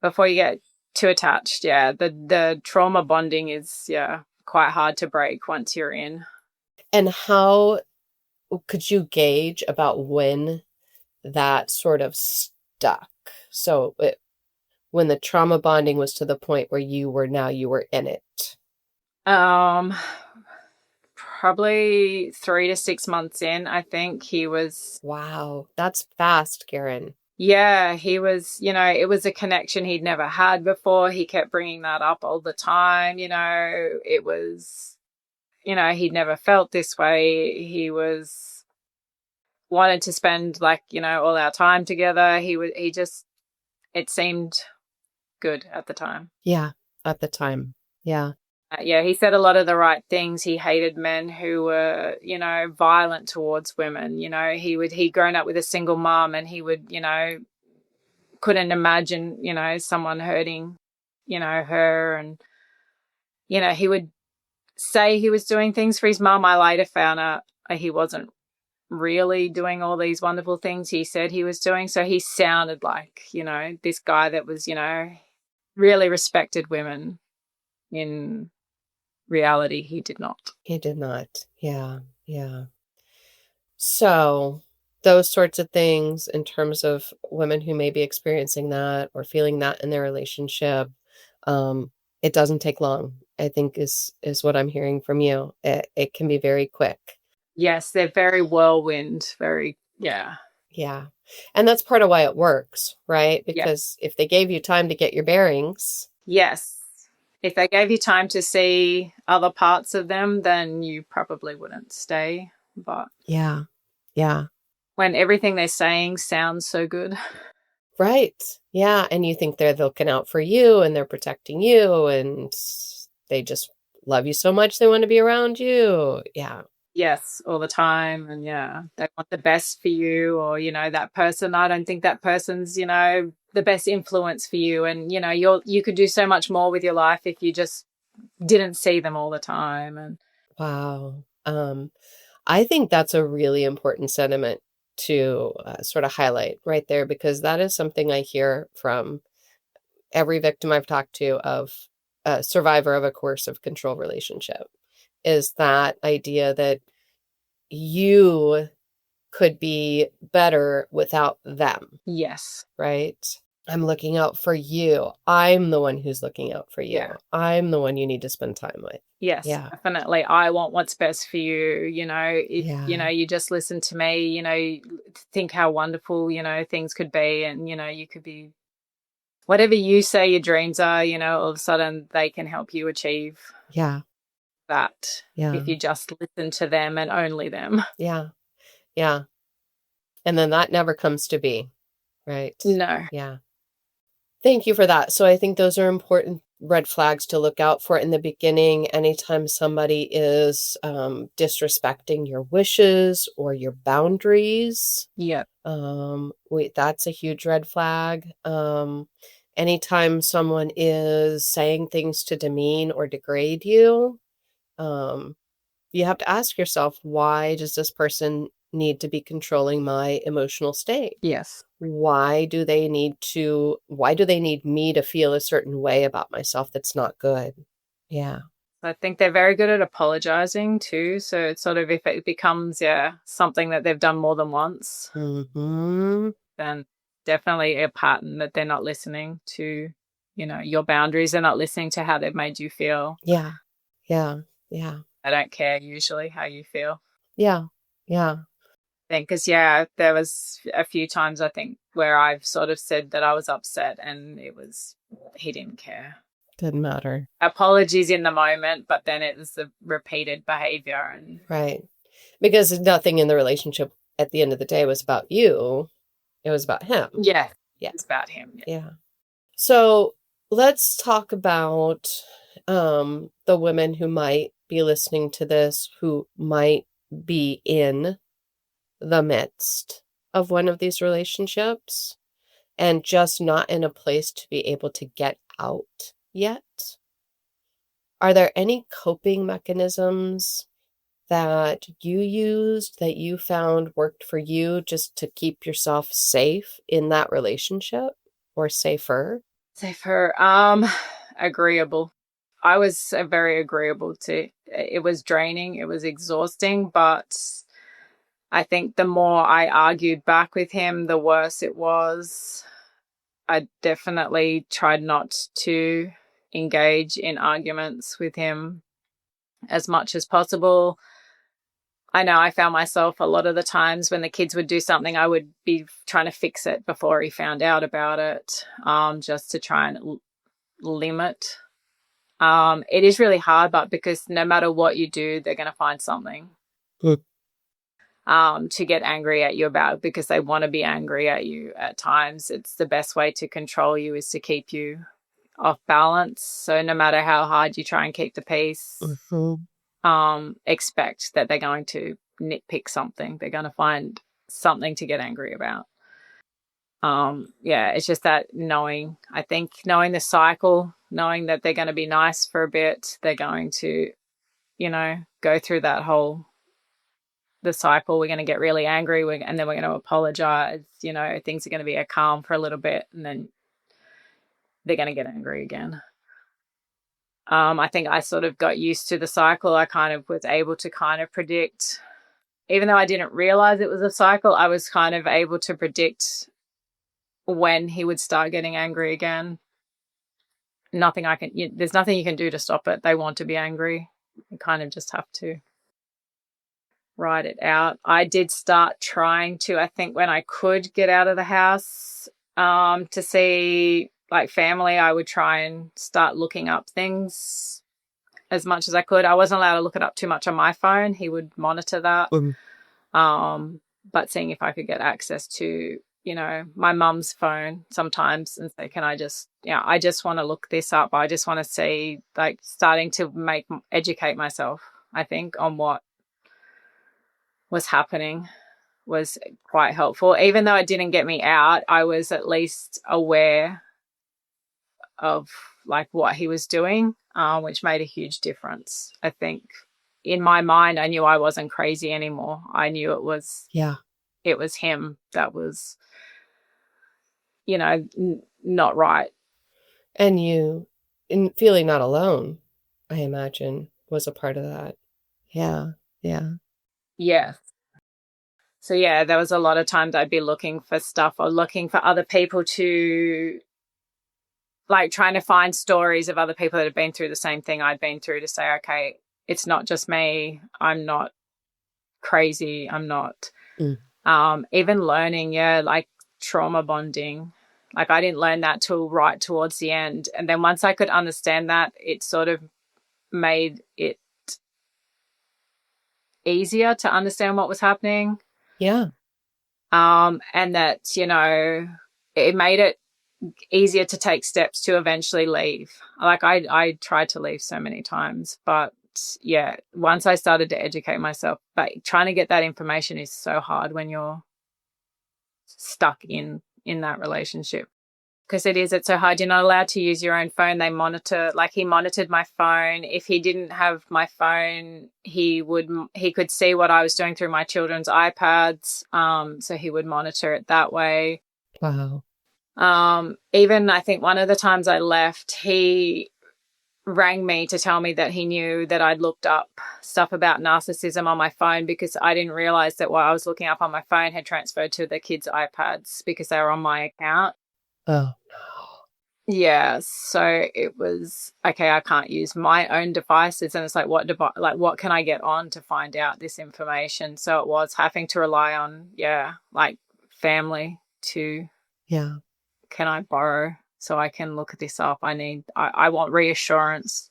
Before you get too attached. Yeah. The trauma bonding is, quite hard to break once you're in. And how could you gauge about when that sort of stuck? So when the trauma bonding was to the point where you were in it. Probably 3 to 6 months in, I think he was. Wow, that's fast, Karin. Yeah, he was, it was a connection he'd never had before. He kept bringing that up all the time. It was, he'd never felt this way. He was wanted to spend, all our time together. It seemed good at the time. Yeah, at the time. Yeah. He said a lot of the right things. He hated men who were, violent towards women. He'd grown up with a single mom, and he would, couldn't imagine, someone hurting, her. And, he would say he was doing things for his mom. I later found out he wasn't really doing all these wonderful things he said he was doing. So he sounded like, this guy that was, really respected women. In reality, he did not. He did not. Yeah. Yeah. So those sorts of things, in terms of women who may be experiencing that or feeling that in their relationship, it doesn't take long, I think is what I'm hearing from you. It can be very quick. Yes, they're very whirlwind, Yeah. And that's part of why it works, right? Because if they gave you time to get your bearings. Yes. If they gave you time to see other parts of them, then you probably wouldn't stay. But yeah. when everything they're saying sounds so good. Right. Yeah. And you think they're looking out for you and they're protecting you and they just love you so much they want to be around you. Yeah. Yes, all the time. And yeah, they want the best for you, or, that person, I don't think that person's, the best influence for you. And, you could do so much more with your life if you just didn't see them all the time. And Wow. I think that's a really important sentiment to sort of highlight right there, because that is something I hear from every victim I've talked to of a survivor of a coercive control relationship, is that idea that you could be better without them, yes. right? I'm looking out for you. I'm the one who's looking out for you. Yeah. I'm the one you need to spend time with. Yes, Yeah. definitely. I want what's best for you. If, Yeah. you just listen to me, think how wonderful, things could be. And, you could be whatever you say your dreams are, all of a sudden they can help you achieve Yeah. that Yeah. if you just listen to them and only them. Yeah. Yeah. And then that never comes to be, right? No. Yeah. Thank you for that. So I think those are important red flags to look out for in the beginning. Anytime somebody is disrespecting your wishes or your boundaries, Yeah. that's a huge red flag. Anytime someone is saying things to demean or degrade you, you have to ask yourself, why does this person need to be controlling my emotional state? Yes. Why do they need me to feel a certain way about myself that's not good? Yeah. I think they're very good at apologizing too. So it's sort of, if it becomes, something that they've done more than once, Mm-hmm. then definitely a pattern that they're not listening to, your boundaries. They're not listening to how they've made you feel. Yeah. Yeah. Yeah. I don't care usually how you feel. Yeah. Yeah. Because there was a few times I think where I've sort of said that I was upset, and he didn't care. Didn't matter. Apologies in the moment, but then it was the repeated behavior. And Right. Because nothing in the relationship at the end of the day was about you. It was about him. yeah, Yeah. it's about him. Yeah. So let's talk about the women who might be listening to this, who might be in the midst of one of these relationships and just not in a place to be able to get out yet. Are there any coping mechanisms that you used that you found worked for you just to keep yourself safe in that relationship, or safer? Safer. Agreeable. I was very agreeable to. It was draining. It was exhausting, but I think the more I argued back with him, the worse it was. I definitely tried not to engage in arguments with him as much as possible. I know I found myself a lot of the times when the kids would do something, I would be trying to fix it before he found out about it, just to try and limit. It is really hard, but because no matter what you do, they're going to find something to get angry at you about, because they want to be angry at you at times. It's the best way to control you is to keep you off balance. So no matter how hard you try and keep the peace, expect that they're going to nitpick something. They're going to find something to get angry about. It's just that knowing the cycle, knowing that they're going to be nice for a bit, they're going to, go through the cycle. We're going to get really angry, and then we're going to apologize. Things are going to be calm for a little bit, and then they're going to get angry again. I think I sort of got used to the cycle. I kind of was able to kind of predict, even though I didn't realize it was a cycle, I was kind of able to predict when he would start getting angry again. There's nothing you can do to stop it. They want to be angry. You kind of just have to ride it out. I did start trying to, I think when I could get out of the house, to see like family, I would try and start looking up things as much as I could. I wasn't allowed to look it up too much on my phone. He would monitor that. But seeing if I could get access to, my mum's phone sometimes and say, can I just, I just want to look this up. I just want to see, like, starting to educate myself, I think, on what was happening was quite helpful. Even though it didn't get me out, I was at least aware of like what he was doing, which made a huge difference. I think in my mind, I knew I wasn't crazy anymore. I knew it was him that was, not right. And you, in feeling not alone, I imagine, was a part of that. Yeah. Yes. So yeah, there was a lot of times I'd be looking for stuff or looking for other people to, like, trying to find stories of other people that have been through the same thing I'd been through to say, okay, it's not just me. I'm not crazy. I'm not. Even learning, like trauma bonding. Like, I didn't learn that till right towards the end. And then once I could understand that, it sort of made it easier to understand what was happening. Yeah. And that, it made it easier to take steps to eventually leave. Like, I tried to leave so many times, but yeah, once I started to educate myself, but trying to get that information is so hard when you're stuck in that relationship. Because it's so hard. You're not allowed to use your own phone. They monitor, like, he monitored my phone. If he didn't have my phone, he could see what I was doing through my children's iPads. So he would monitor it that way. Wow. Even I think one of the times I left, he rang me to tell me that he knew that I'd looked up stuff about narcissism on my phone, because I didn't realize that what I was looking up on my phone had transferred to the kids' iPads because they were on my account. Oh, yeah, so it was, okay, I can't use my own devices. And it's like, what can I get on to find out this information? So it was having to rely on, like, family to, can I borrow so I can look this up? I want reassurance.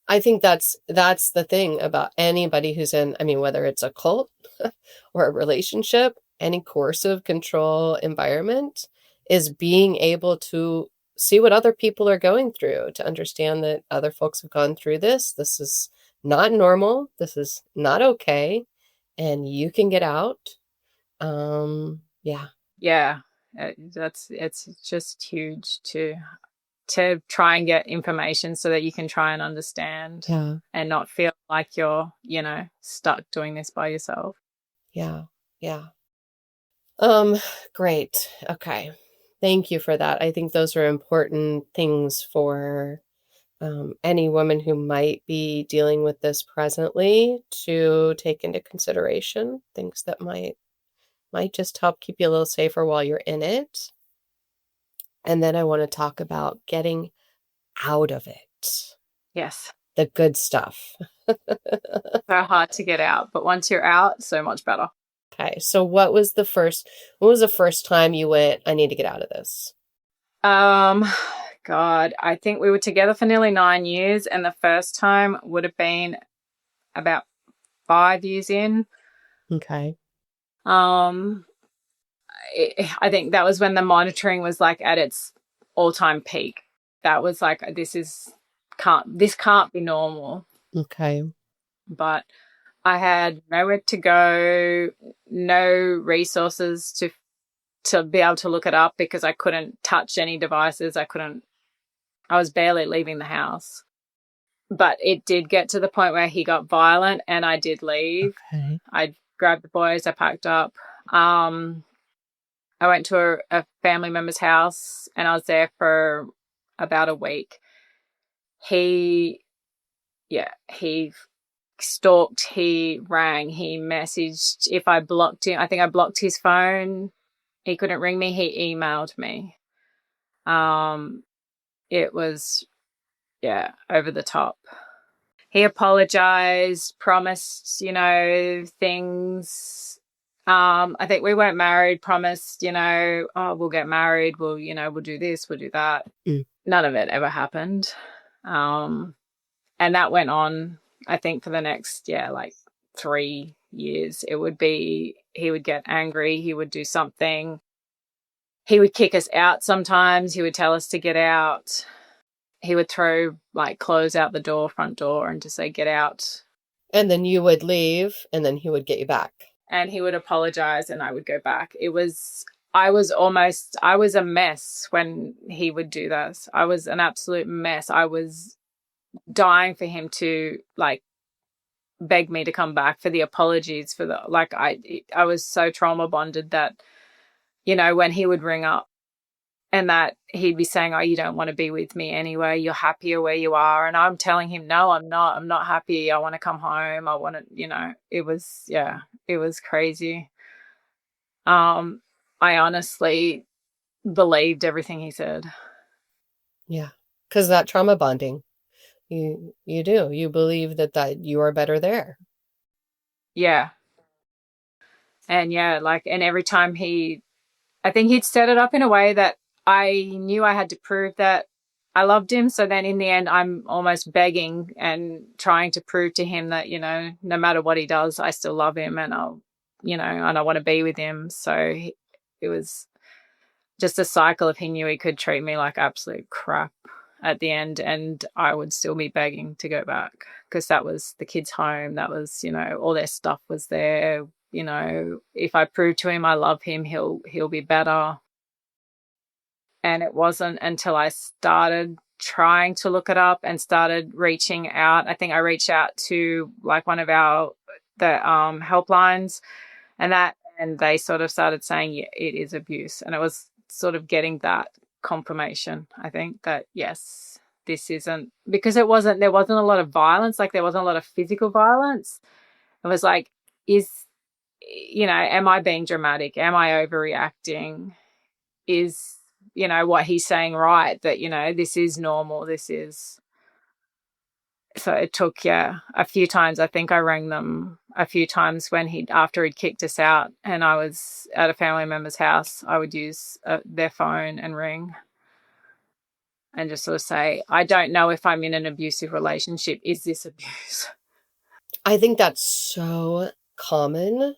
I think that's the thing about anybody who's in, I mean, whether it's a cult or a relationship, any coercive control environment, is being able to see what other people are going through, to understand that other folks have gone through this. This is not normal. This is not okay. And you can get out. Yeah. It's just huge to try and get information so that you can try and understand and not feel like you're, stuck doing this by yourself. Yeah. Great. Okay. Thank you for that. I think those are important things for any woman who might be dealing with this presently to take into consideration. Things that might just help keep you a little safer while you're in it. And then I want to talk about getting out of it. Yes. The good stuff. So hard to get out, but once you're out, so much better. Okay. So what was the first time you went, I need to get out of this? God, I think we were together for nearly 9 years, and the first time would have been about 5 years in. Okay. I think that was when the monitoring was like at its all-time peak. That was like, this can't be normal. Okay. But I had nowhere to go, no resources to be able to look it up, because I couldn't touch any devices. I was barely leaving the house. But it did get to the point where he got violent and I did leave. Okay. I grabbed the boys, I packed up. I went to a family member's house and I was there for about a week. He stalked, he rang, he messaged. If I blocked him, I think I blocked his phone. He couldn't ring me. He emailed me. It was, over the top. He apologized, promised, things. I think we weren't married, promised, we'll get married. We'll do this, we'll do that. None of it ever happened. And that went on, I think, for the next, 3 years. He would get angry. He would do something. He would kick us out sometimes. He would tell us to get out. He would throw like clothes out the door, front door, and just say, get out. And then you would leave, and then he would get you back. And he would apologize, and I would go back. I was a mess when he would do this. I was an absolute mess. I was dying for him to like beg me to come back, for the apologies, for the like I was so trauma bonded that, you know, when he would ring up and that he'd be saying, oh, you don't want to be with me anyway, you're happier where you are, and I'm telling him, no, I'm not happy, I want to come home, I want to, you know, it was crazy. I honestly believed everything he said. Yeah, because that trauma bonding, you do. You believe that you are better there. Yeah. And yeah, like, and every time I think he'd set it up in a way that I knew I had to prove that I loved him. So then in the end, I'm almost begging and trying to prove to him that, you know, no matter what he does, I still love him, and and I want to be with him. So it was just a cycle of, he knew he could treat me like absolute crap at the end, and I would still be begging to go back, because that was the kids' home. That was, you know, all their stuff was there. You know, if I prove to him I love him, he'll be better. And it wasn't until I started trying to look it up and started reaching out. I think I reached out to like one of the helplines, and they sort of started saying, yeah, it is abuse. And it was sort of getting that confirmation, I think, that yes, this isn't, because there wasn't a lot of violence, like there wasn't a lot of physical violence. It was like, am I being dramatic? Am I overreacting? Is, what he's saying right, that, this is normal, so it took, a few times. I think I rang them a few times after he'd kicked us out and I was at a family member's house. I would use their phone and ring and just sort of say, I don't know if I'm in an abusive relationship. Is this abuse? I think that's so common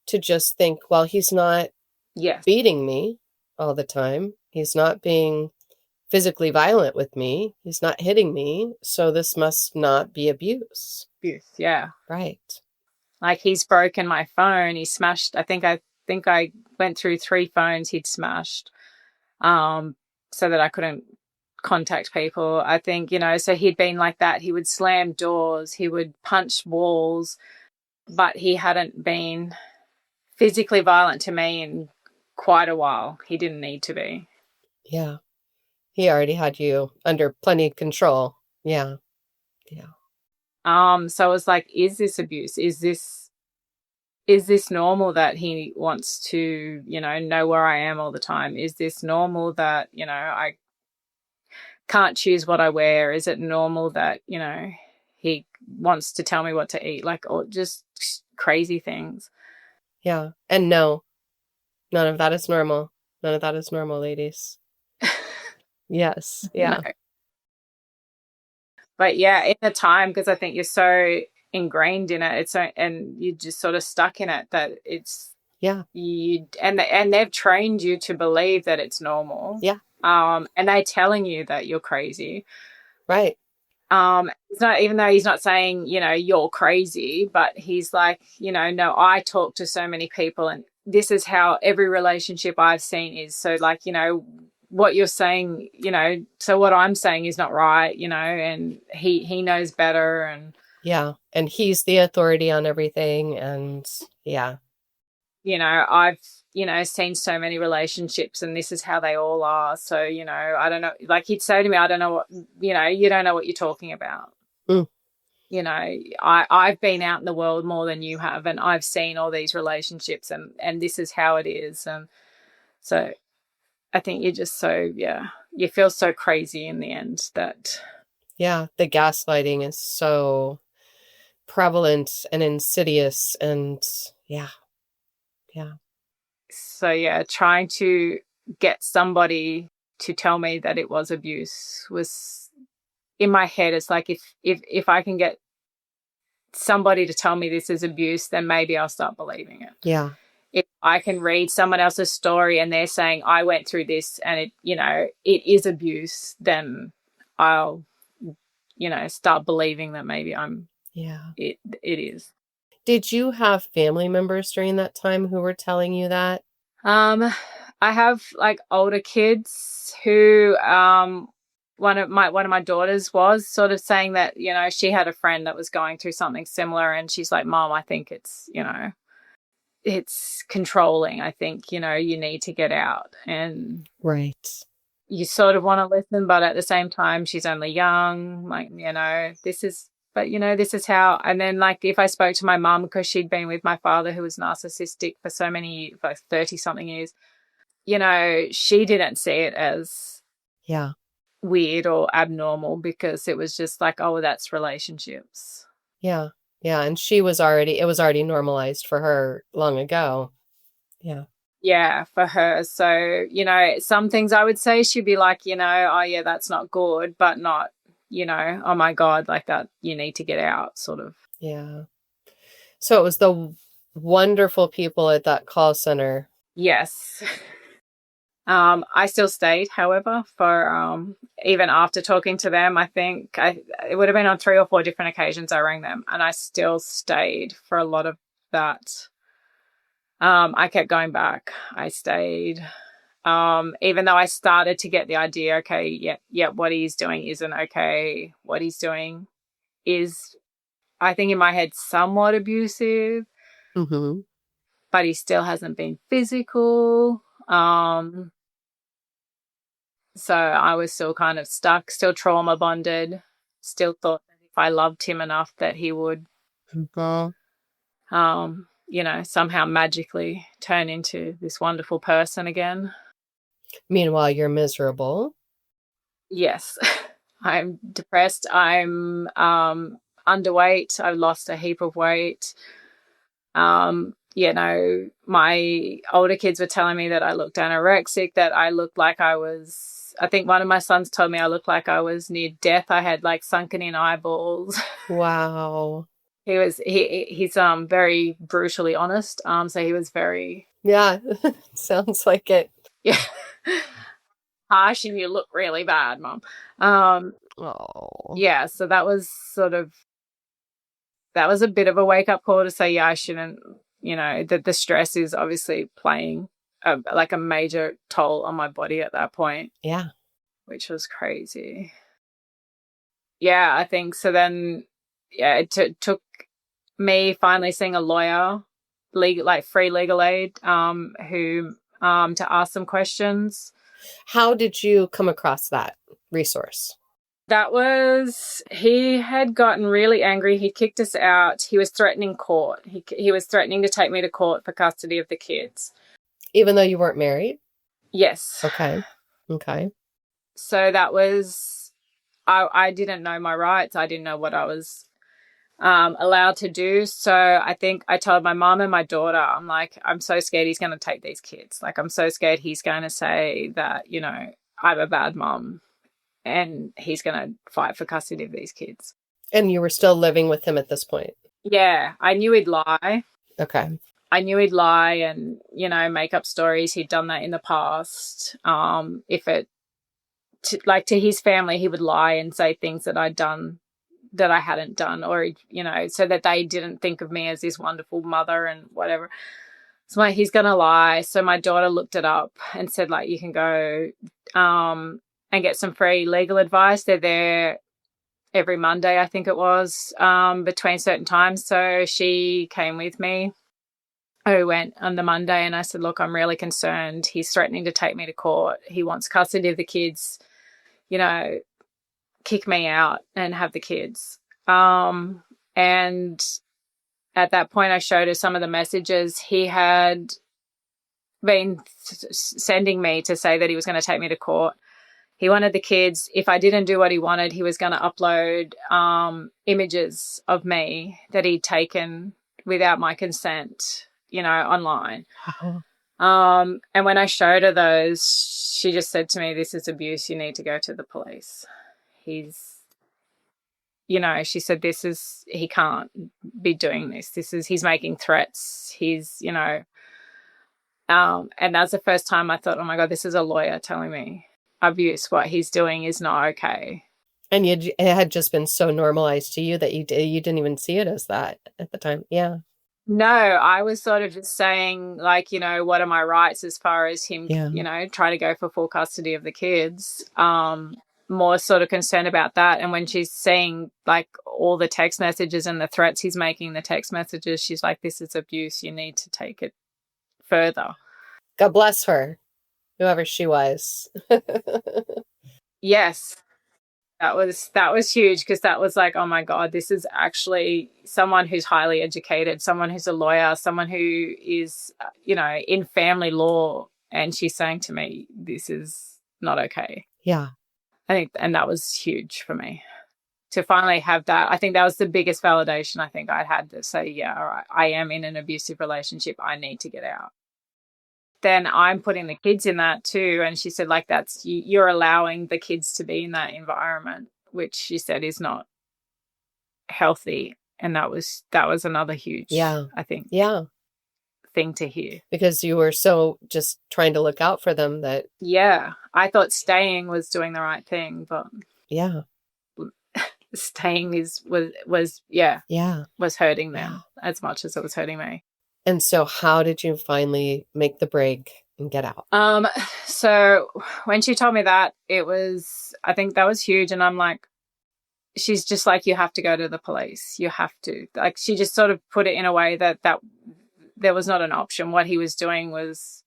to just think, well, he's not beating me all the time. He's not being physically violent with me. He's not hitting me. So this must not be abuse. Abuse, yeah. Right. Like, he's broken my phone. He smashed, I think I went through 3 phones he'd smashed, so that I couldn't contact people. I think, so he'd been like that. He would slam doors, he would punch walls, but he hadn't been physically violent to me in quite a while. He didn't need to be. Yeah. He already had you under plenty of control. Yeah. Yeah. So I was like, is this abuse? Is this normal that he wants to, know where I am all the time? Is this normal that, I can't choose what I wear? Is it normal that, he wants to tell me what to eat? Like, or just crazy things. Yeah. And no, none of that is normal. None of that is normal, ladies. Yes. Yeah. No. But yeah, in the time, because I think you're so ingrained in it, and you're just sort of stuck in it, that it's, and they've trained you to believe that it's normal. Yeah. And they're telling you that you're crazy. Right. It's not, even though he's not saying, you're crazy, but he's like, no, I talk to so many people and this is how every relationship I've seen is. So like, what you're saying, so what I'm saying is not right, and he knows better. And yeah. And he's the authority on everything. And yeah. I've, seen so many relationships and this is how they all are. So, I don't know, like he'd say to me, I don't know what, you don't know what you're talking about. Mm. I've been out in the world more than you have, and I've seen all these relationships and this is how it is. And so I think you're just so, you feel so crazy in the end that. Yeah, the gaslighting is so prevalent and insidious, and yeah. So trying to get somebody to tell me that it was abuse was, in my head, it's like if I can get somebody to tell me this is abuse, then maybe I'll start believing it. Yeah. If I can read someone else's story and they're saying I went through this and it, you know, it is abuse, then I'll, you know, start believing that maybe it is. Did you have family members during that time who were telling you that? I have like older kids who one of my daughters was sort of saying that, you know, she had a friend that was going through something similar and she's like, Mom, I think it's, you know, it's controlling. I think, you know, you need to get out. And Right. you sort of want to listen, but at the same time, she's only young. Like, you know, this is how. And then, like, if I spoke to my mum, because she'd been with my father, who was narcissistic for so many, like 30 something years, you know, she didn't see it as weird or abnormal because it was just like, oh, that's relationships. Yeah. Yeah. And it was already normalized for her long ago. Yeah. Yeah, for her. So, you know, some things I would say she'd be like, you know, oh, yeah, that's not good, but not, you know, oh, my God, like that, you need to get out sort of. Yeah. So it was the wonderful people at that call center. Yes. I still stayed, however, for even after talking to them. I think it would have been on 3 or 4 different occasions I rang them, and I still stayed for a lot of that. I kept going back. I stayed, even though I started to get the idea, okay, yeah, what he's doing isn't okay. What he's doing is, I think in my head, somewhat abusive, but he still hasn't been physical. So I was still kind of stuck, still trauma bonded, still thought that if I loved him enough that he would, you know, somehow magically turn into this wonderful person again. Meanwhile, you're miserable. Yes. I'm depressed. I'm underweight. I've lost a heap of weight. You know, my older kids were telling me that I looked anorexic, that I looked like I think one of my sons told me I looked like I was near death. I had like sunken in eyeballs. Wow. He's very brutally honest. So he was very, yeah, sounds like it. Yeah. Harsh, and you look really bad, Mom. Yeah, so that was a bit of a wake-up call to say, yeah, I shouldn't, you know, that the stress is obviously playing like a major toll on my body at that point. Yeah. Which was crazy. Yeah, I think so. Then, yeah, it took me finally seeing a lawyer, free legal aid, who to ask some questions. How did you come across that resource? He had gotten really angry. He kicked us out. He was threatening court. He was threatening to take me to court for custody of the kids. Even though you weren't married? Yes. Okay. So that was, I didn't know my rights. I didn't know what I was allowed to do. So I think I told my mom and my daughter, I'm like, I'm so scared he's going to take these kids. Like, I'm so scared he's going to say that, you know, I'm a bad mom and he's going to fight for custody of these kids. And you were still living with him at this point? Yeah, I knew he'd lie. Okay. I knew he'd lie and, you know, make up stories. He'd done that in the past. To his family, he would lie and say things that I'd done that I hadn't done, or, you know, so that they didn't think of me as this wonderful mother and whatever. So he's going to lie. So my daughter looked it up and said, like, you can go and get some free legal advice. They're there every Monday, I think it was, between certain times. So she came with me. I went on the Monday and I said, look, I'm really concerned. He's threatening to take me to court. He wants custody of the kids, you know, kick me out and have the kids. And at that point, I showed her some of the messages he had been sending me to say that he was going to take me to court. He wanted the kids. If I didn't do what he wanted, he was going to upload images of me that he'd taken without my consent, you know, online. And when I showed her those, she just said to me, this is abuse. You need to go to the police. He's, you know, she said, he can't be doing this. He's making threats. He's, you know, And that's the first time I thought, oh my God, this is a lawyer telling me abuse. What he's doing is not okay. And it had just been so normalized to you that you didn't even see it as that at the time. Yeah. No, I was sort of just saying, like, what are my rights as far as him, Yeah. trying to go for full custody of the kids. More sort of concerned about that. And when she's seeing like all the text messages and the threats he's making, the text messages, she's like, this is abuse. You need to take it further. God bless her, whoever she was. Yes. That was huge, because that was like, oh my God, this is actually someone who's highly educated, someone who's a lawyer, someone who is, in family law. And she's saying to me, this is not okay. Yeah. I think, and that was huge for me to finally have that. I think that was the biggest validation I think I had, to say, yeah, all right, I am in an abusive relationship. I need to get out. Then I'm putting the kids in that too. And she said, like, that's, you're allowing the kids to be in that environment, which she said is not healthy. And that was another huge, I think, thing to hear. Because you were so just trying to look out for them that. Yeah. I thought staying was doing the right thing, but yeah, staying was hurting them as much as it was hurting me. And so how did you finally make the break and get out? So when she told me that, I think that was huge. And I'm like, she's just like, you have to go to the police. You have to. Like, she just sort of put it in a way that there was not an option. What he was doing was,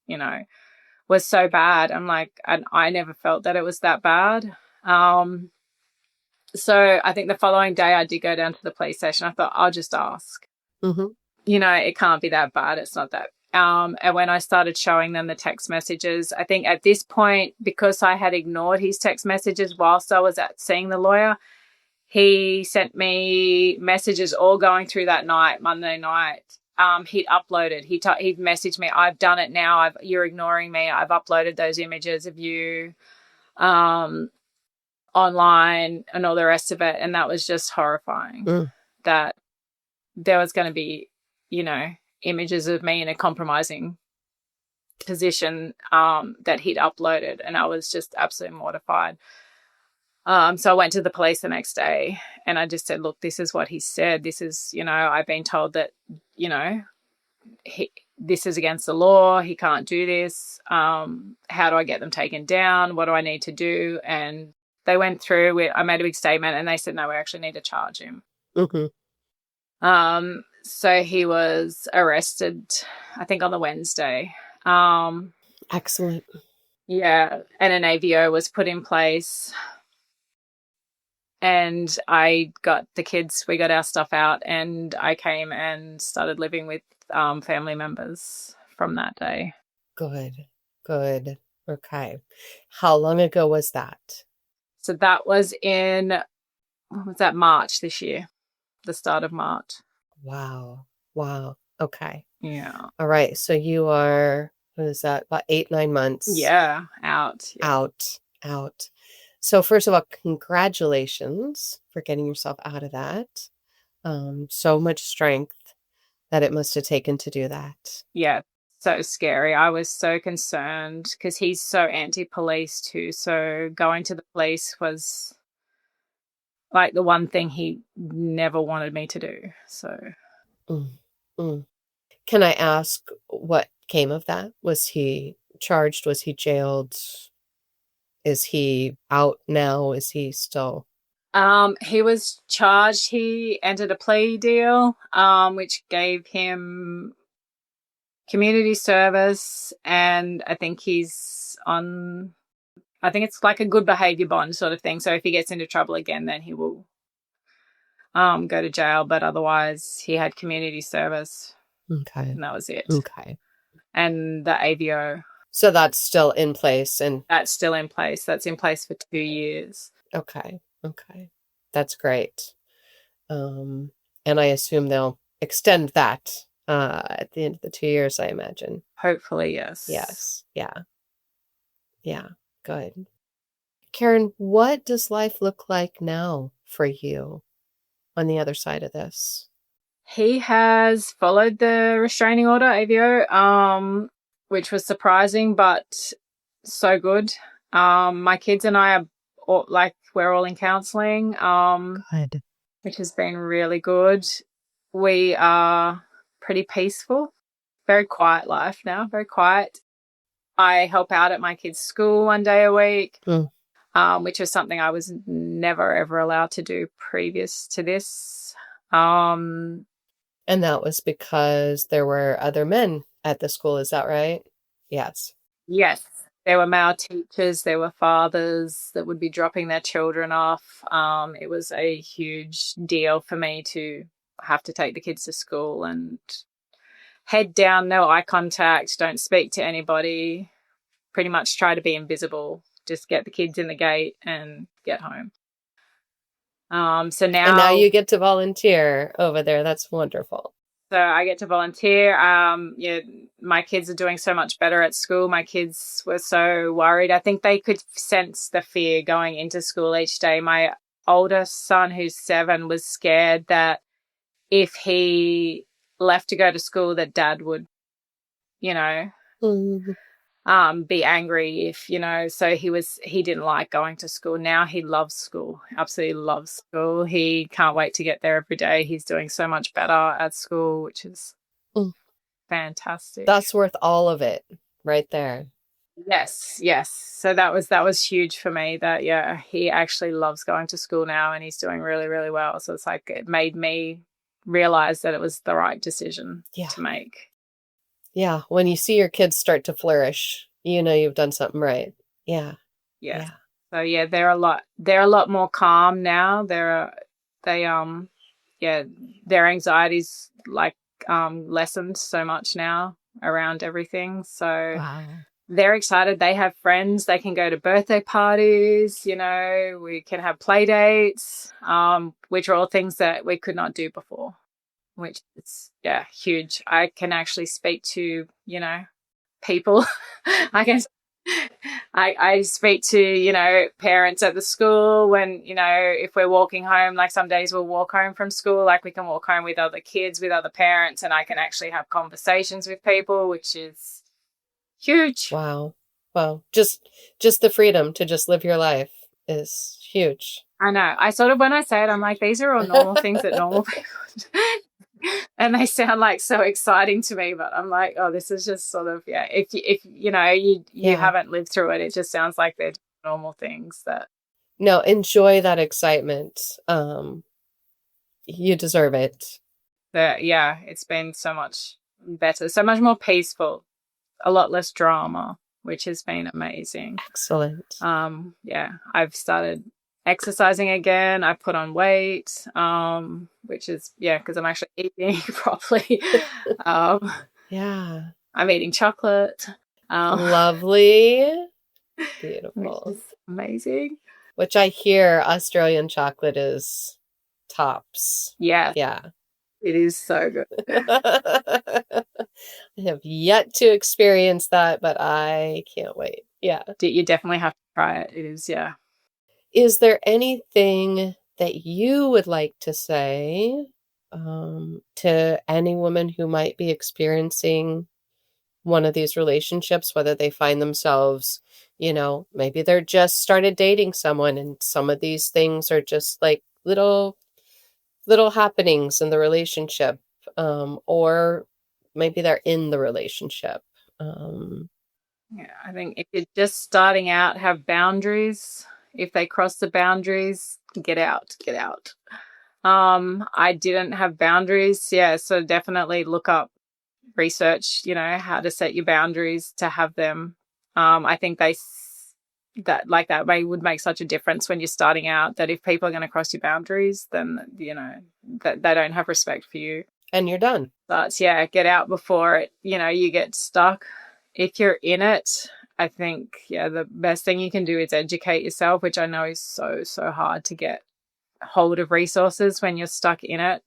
was so bad. I'm like, and I never felt that it was that bad. So I think the following day I did go down to the police station. I thought, I'll just ask. Mm-hmm. It can't be that bad. It's not that. And when I started showing them the text messages, I think at this point, because I had ignored his text messages whilst I was seeing the lawyer, he sent me messages all going through that night, Monday night. He'd uploaded. He'd messaged me, I've done it now. You're ignoring me. I've uploaded those images of you online and all the rest of it. And that was just horrifying. That there was going to be, images of me in a compromising position that he'd uploaded. And I was just absolutely mortified. So I went to the police the next day and I just said, look, this is what he said. This is, I've been told that, this is against the law. He can't do this. How do I get them taken down? What do I need to do? And they went through, I made a big statement and they said, no, we actually need to charge him. Mm-hmm. So he was arrested, I think, on the Wednesday. Excellent. Yeah. And an AVO was put in place. And I got the kids, we got our stuff out, and I came and started living with family members from that day. Good. Okay. How long ago was that? So that was March this year, the start of March. Wow. Okay. Yeah. All right. So you are, what is that, about 8-9 months? Yeah, out. Yeah. Out. So first of all, congratulations for getting yourself out of that. So much strength that it must have taken to do that. Yeah, so scary. I was so concerned because he's so anti-police too. So going to the police was like the one thing he never wanted me to do. So. Can I ask what came of that? Was he charged? Was he jailed? Is he out now? Is he still? He was charged. He entered a plea deal, which gave him community service, and I think he's on, I think it's like a good behavior bond sort of thing. So if he gets into trouble again, then he will go to jail. But otherwise, he had community service. Okay. And that was it. Okay. And the AVO. So that's still in place? And that's still in place. That's in place for 2 years. Okay. That's great. And I assume they'll extend that at the end of the 2 years, I imagine. Hopefully, yes. Yes. Yeah. Good. Karin, what does life look like now for you on the other side of this? He has followed the restraining order, AVO. which was surprising, but so good. My kids and I are we're all in counseling, Good. which has been really good. We are pretty peaceful, very quiet life now, very quiet. I help out at my kids' school 1 day a week, which was something I was never, ever allowed to do previous to this. And that was because there were other men at the school, is that right? Yes. Yes. There were male teachers, there were fathers that would be dropping their children off. It was a huge deal for me to have to take the kids to school and head down, no eye contact, don't speak to anybody, pretty much try to be invisible, just get the kids in the gate and get home. So now, And now you get to volunteer over there. That's wonderful. So I get to volunteer. My kids are doing so much better at school. My kids were so worried. I think they could sense the fear going into school each day. My oldest son, who's 7, was scared that if he left to go to school, that Dad would, be angry if, so he didn't like going to school. Now he loves school, absolutely loves school. He can't wait to get there every day. He's doing so much better at school, which is fantastic. That's worth all of it right there. Yes. So that was huge for me that, he actually loves going to school now and he's doing really, really well. So it's like it made me realize that it was the right decision to make. Yeah, when you see your kids start to flourish, you've done something right. Yeah. So they're a lot more calm now. Their anxiety's lessened so much now around everything. So they're excited. They have friends. They can go to birthday parties. We can have play dates, which are all things that we could not do before, which is huge. I can actually speak to people. I speak to parents at the school when if we're walking home, like some days we'll walk home from school, like we can walk home with other kids, with other parents, and I can actually have conversations with people, which is huge. Wow. Just the freedom to just live your life is huge. I know. I sort of, when I say it, I'm like, these are all normal things that normal people do. And they sound like so exciting to me, but I'm like, oh, this is just sort of, if you haven't lived through it, it just sounds like they're normal things that. No, enjoy that excitement. You deserve it. It's been so much better, so much more peaceful, a lot less drama, which has been amazing. Excellent. I've started exercising again. I put on weight, which is because I'm actually eating properly. I'm eating chocolate. Lovely. Beautiful. Which is amazing. Which I hear Australian chocolate is tops. Yeah. It is so good. I have yet to experience that, but I can't wait. Yeah. You definitely have to try it. It is, Is there anything that you would like to say to any woman who might be experiencing one of these relationships, whether they find themselves, maybe they're just started dating someone and some of these things are just like little happenings in the relationship, or maybe they're in the relationship. I think if you're just starting out, have boundaries. If they cross the boundaries, get out. I didn't have boundaries. So definitely look up, research, how to set your boundaries to have them. I think that would make such a difference when you're starting out, that if people are going to cross your boundaries, then, that they don't have respect for you. And you're done. But get out before it, you get stuck. If you're in it, I think, the best thing you can do is educate yourself, which I know is so, so hard to get hold of resources when you're stuck in it.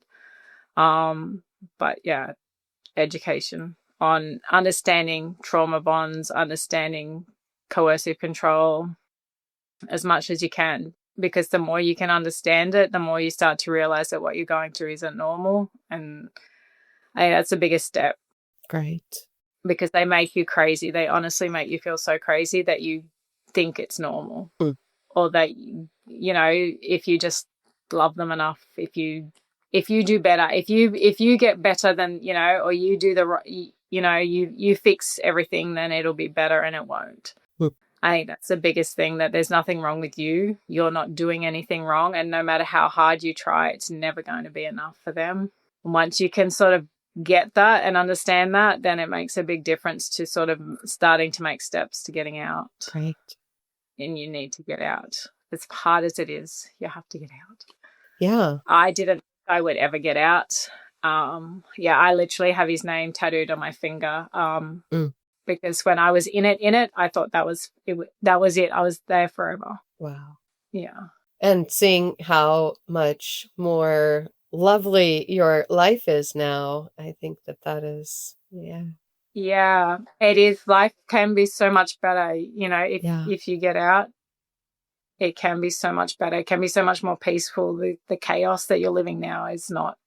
But education on understanding trauma bonds, understanding coercive control as much as you can, because the more you can understand it, the more you start to realize that what you're going through isn't normal. And I think that's the biggest step. Great. because they make you crazy. They honestly make you feel so crazy that you think it's normal. Or that, you know, if you just love them enough, if you do better, if you get better than, you know, or you do the right, you know, you fix everything, then it'll be better, and it won't. I think that's the biggest thing, that there's nothing wrong with you. You're not doing anything wrong, and no matter how hard you try, it's never going to be enough for them. And once you can sort of get that and understand that, then it makes a big difference to sort of starting to make steps to getting out. Right. And you need to get out. As hard as it is, you have to get out. Yeah. I didn't think I would ever get out. I literally have his name tattooed on my finger. Because when I was in it, I thought that was it. That was it. I was there forever. Wow. Yeah. And seeing how much more lovely your life is now, I think that is, yeah. Yeah, it is. Life can be so much better, you know, if you get out. It can be so much better. It can be so much more peaceful. The chaos that you're living now is not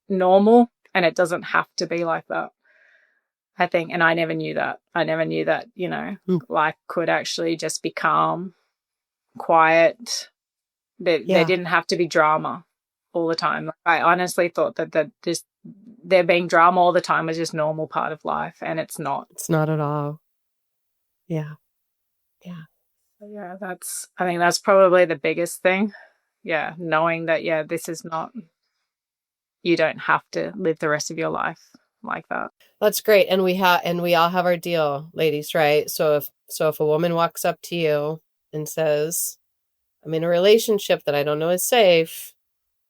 normal, and it doesn't have to be like that, I think. And I never knew that. You know, life could actually just be calm, quiet. There didn't have to be drama all the time. I honestly thought that just there being drama all the time was just normal part of life, and it's not. It's not at all. Yeah. Yeah. Yeah, I think that's probably the biggest thing. Yeah, knowing that, this is not, you don't have to live the rest of your life like that. That's great. And we all have our deal, ladies, right? So if a woman walks up to you and says, I'm in a relationship that I don't know is safe,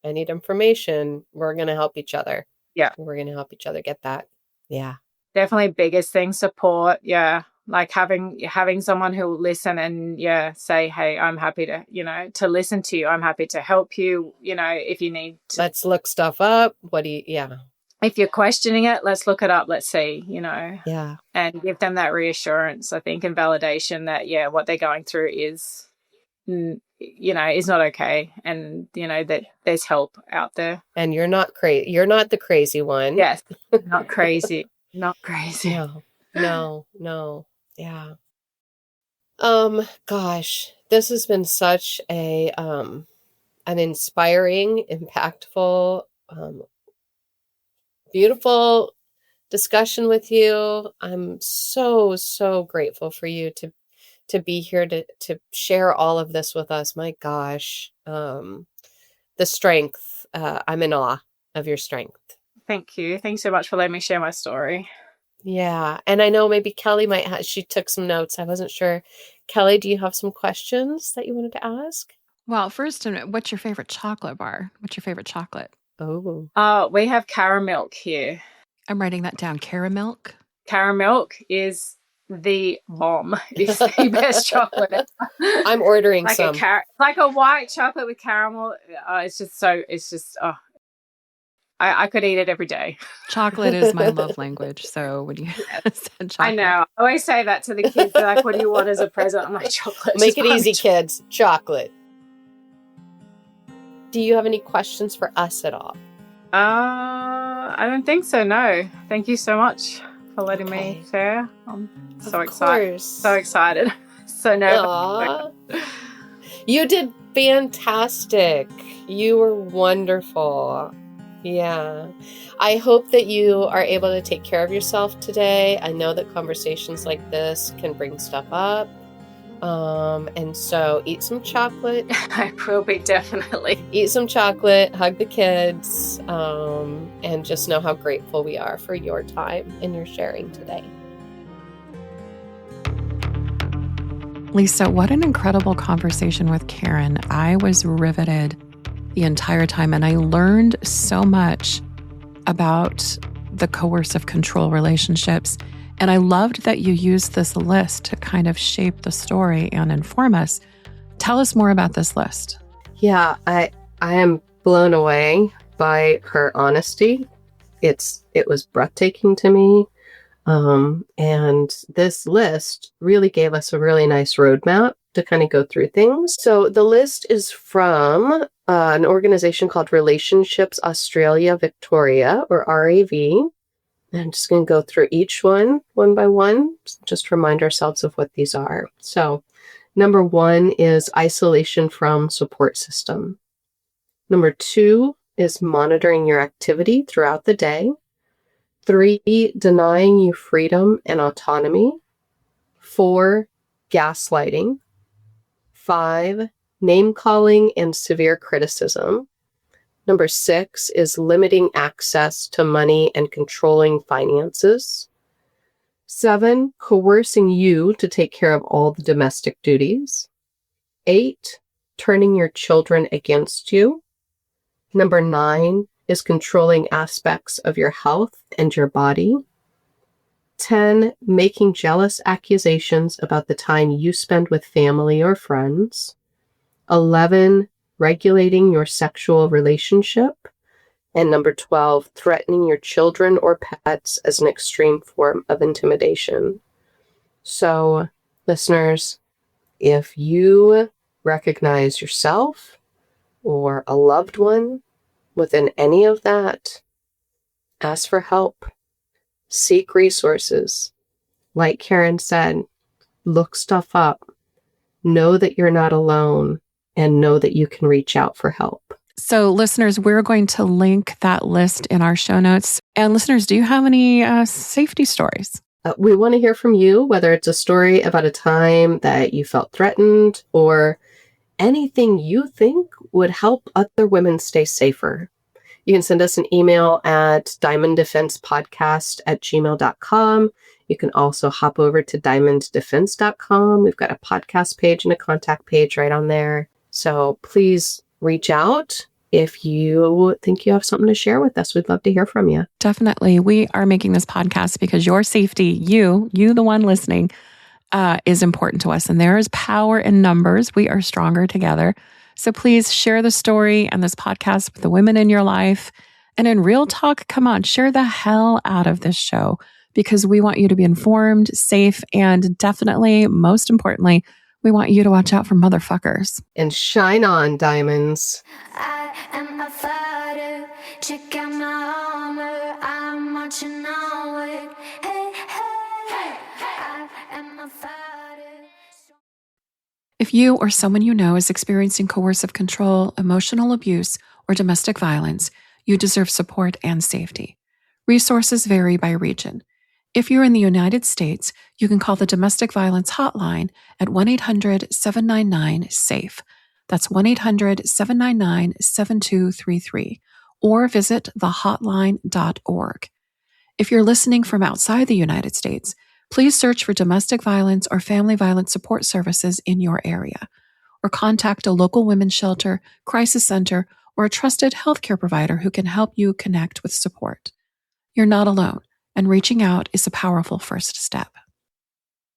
I need information, we're going to help each other. Yeah. We're going to help each other get that. Yeah. Definitely biggest thing, support. Yeah. Like having someone who will listen and say, hey, I'm happy to, you know, to listen to you. I'm happy to help you, you know, if you need to. Let's look stuff up. If you're questioning it, let's look it up. Let's see, you know. Yeah. And give them that reassurance, I think, and validation that, what they're going through is, you know, is not okay. And, you know, that there's help out there. And you're not crazy. You're not the crazy one. Yes. Not crazy. Not crazy. No. Yeah. Gosh, this has been such an inspiring, impactful, beautiful discussion with you. I'm so grateful for you to be here to share all of this with us. My gosh, the strength. I'm in awe of your strength. Thank you. Thanks so much for letting me share my story. Yeah. And I know maybe Kelly she took some notes. I wasn't sure. Kelly, do you have some questions that you wanted to ask? Well, first, what's your favorite chocolate bar? What's your favorite chocolate? Oh. We have caramel here. I'm writing that down. Caramel. Caramel is the bomb. It's the best chocolate ever. I'm ordering like some. Like a white chocolate with caramel. I could eat it every day. Chocolate is my love language. So when you said chocolate. I know. I always say that to the kids. They're like, what do you want as a present? I'm like, chocolate. Make it easy, kids. Chocolate. Do you have any questions for us at all? I don't think so, no. Thank you so much for letting me share. I'm so excited. So excited. So nervous. You did fantastic. You were wonderful. Yeah. I hope that you are able to take care of yourself today. I know that conversations like this can bring stuff up. And so eat some chocolate. I will be, definitely. Eat some chocolate, hug the kids, and just know how grateful we are for your time and your sharing today. Lisa, what an incredible conversation with Karin. I was riveted the entire time, and I learned so much about the coercive control relationships. And I loved that you used this list to kind of shape the story and inform us. Tell us more about this list. Yeah, I am blown away by her honesty. It was breathtaking to me. And this list really gave us a really nice roadmap to kind of go through things. So the list is from an organization called Relationships Australia Victoria, or RAV. I'm just going to go through each one by one, just remind ourselves of what these are. So, number 1 is isolation from support system. Number 2 is monitoring your activity throughout the day. 3, denying you freedom and autonomy. 4, gaslighting. 5, name calling and severe criticism. Number 6 is limiting access to money and controlling finances. 7, coercing you to take care of all the domestic duties. 8, turning your children against you. Number 9 is controlling aspects of your health and your body. 10, making jealous accusations about the time you spend with family or friends. 11, regulating your sexual relationship. And number 12, threatening your children or pets as an extreme form of intimidation. So, listeners, if you recognize yourself or a loved one within any of that, ask for help. Seek resources. Like Karin said, look stuff up. Know that you're not alone and know that you can reach out for help. So, listeners, we're going to link that list in our show notes. And listeners, do you have any safety stories? We want to hear from you, whether it's a story about a time that you felt threatened or anything you think would help other women stay safer. You can send us an email at diamonddefensepodcast@gmail.com. You can also hop over to diamonddefense.com. We've got a podcast page and a contact page right on there. So please reach out. If you think you have something to share with us, we'd love to hear from you. Definitely. We are making this podcast because your safety, you the one listening, is important to us. And there is power in numbers. We are stronger together. So please share the story and this podcast with the women in your life. And in real talk, come on, share the hell out of this show because we want you to be informed, safe, and definitely, most importantly, we want you to watch out for motherfuckers. And shine on, diamonds. I am a fighter. Check out my armor. I'm marching onward. Hey, hey, I am a fighter. If you or someone you know is experiencing coercive control, emotional abuse, or domestic violence, you deserve support and safety. Resources vary by region. If you're in the United States, you can call the Domestic Violence Hotline at 1-800-799-SAFE. That's 1-800-799-7233, or visit thehotline.org. If you're listening from outside the United States, please search for domestic violence or family violence support services in your area, or contact a local women's shelter, crisis center, or a trusted healthcare provider who can help you connect with support. You're not alone, and reaching out is a powerful first step.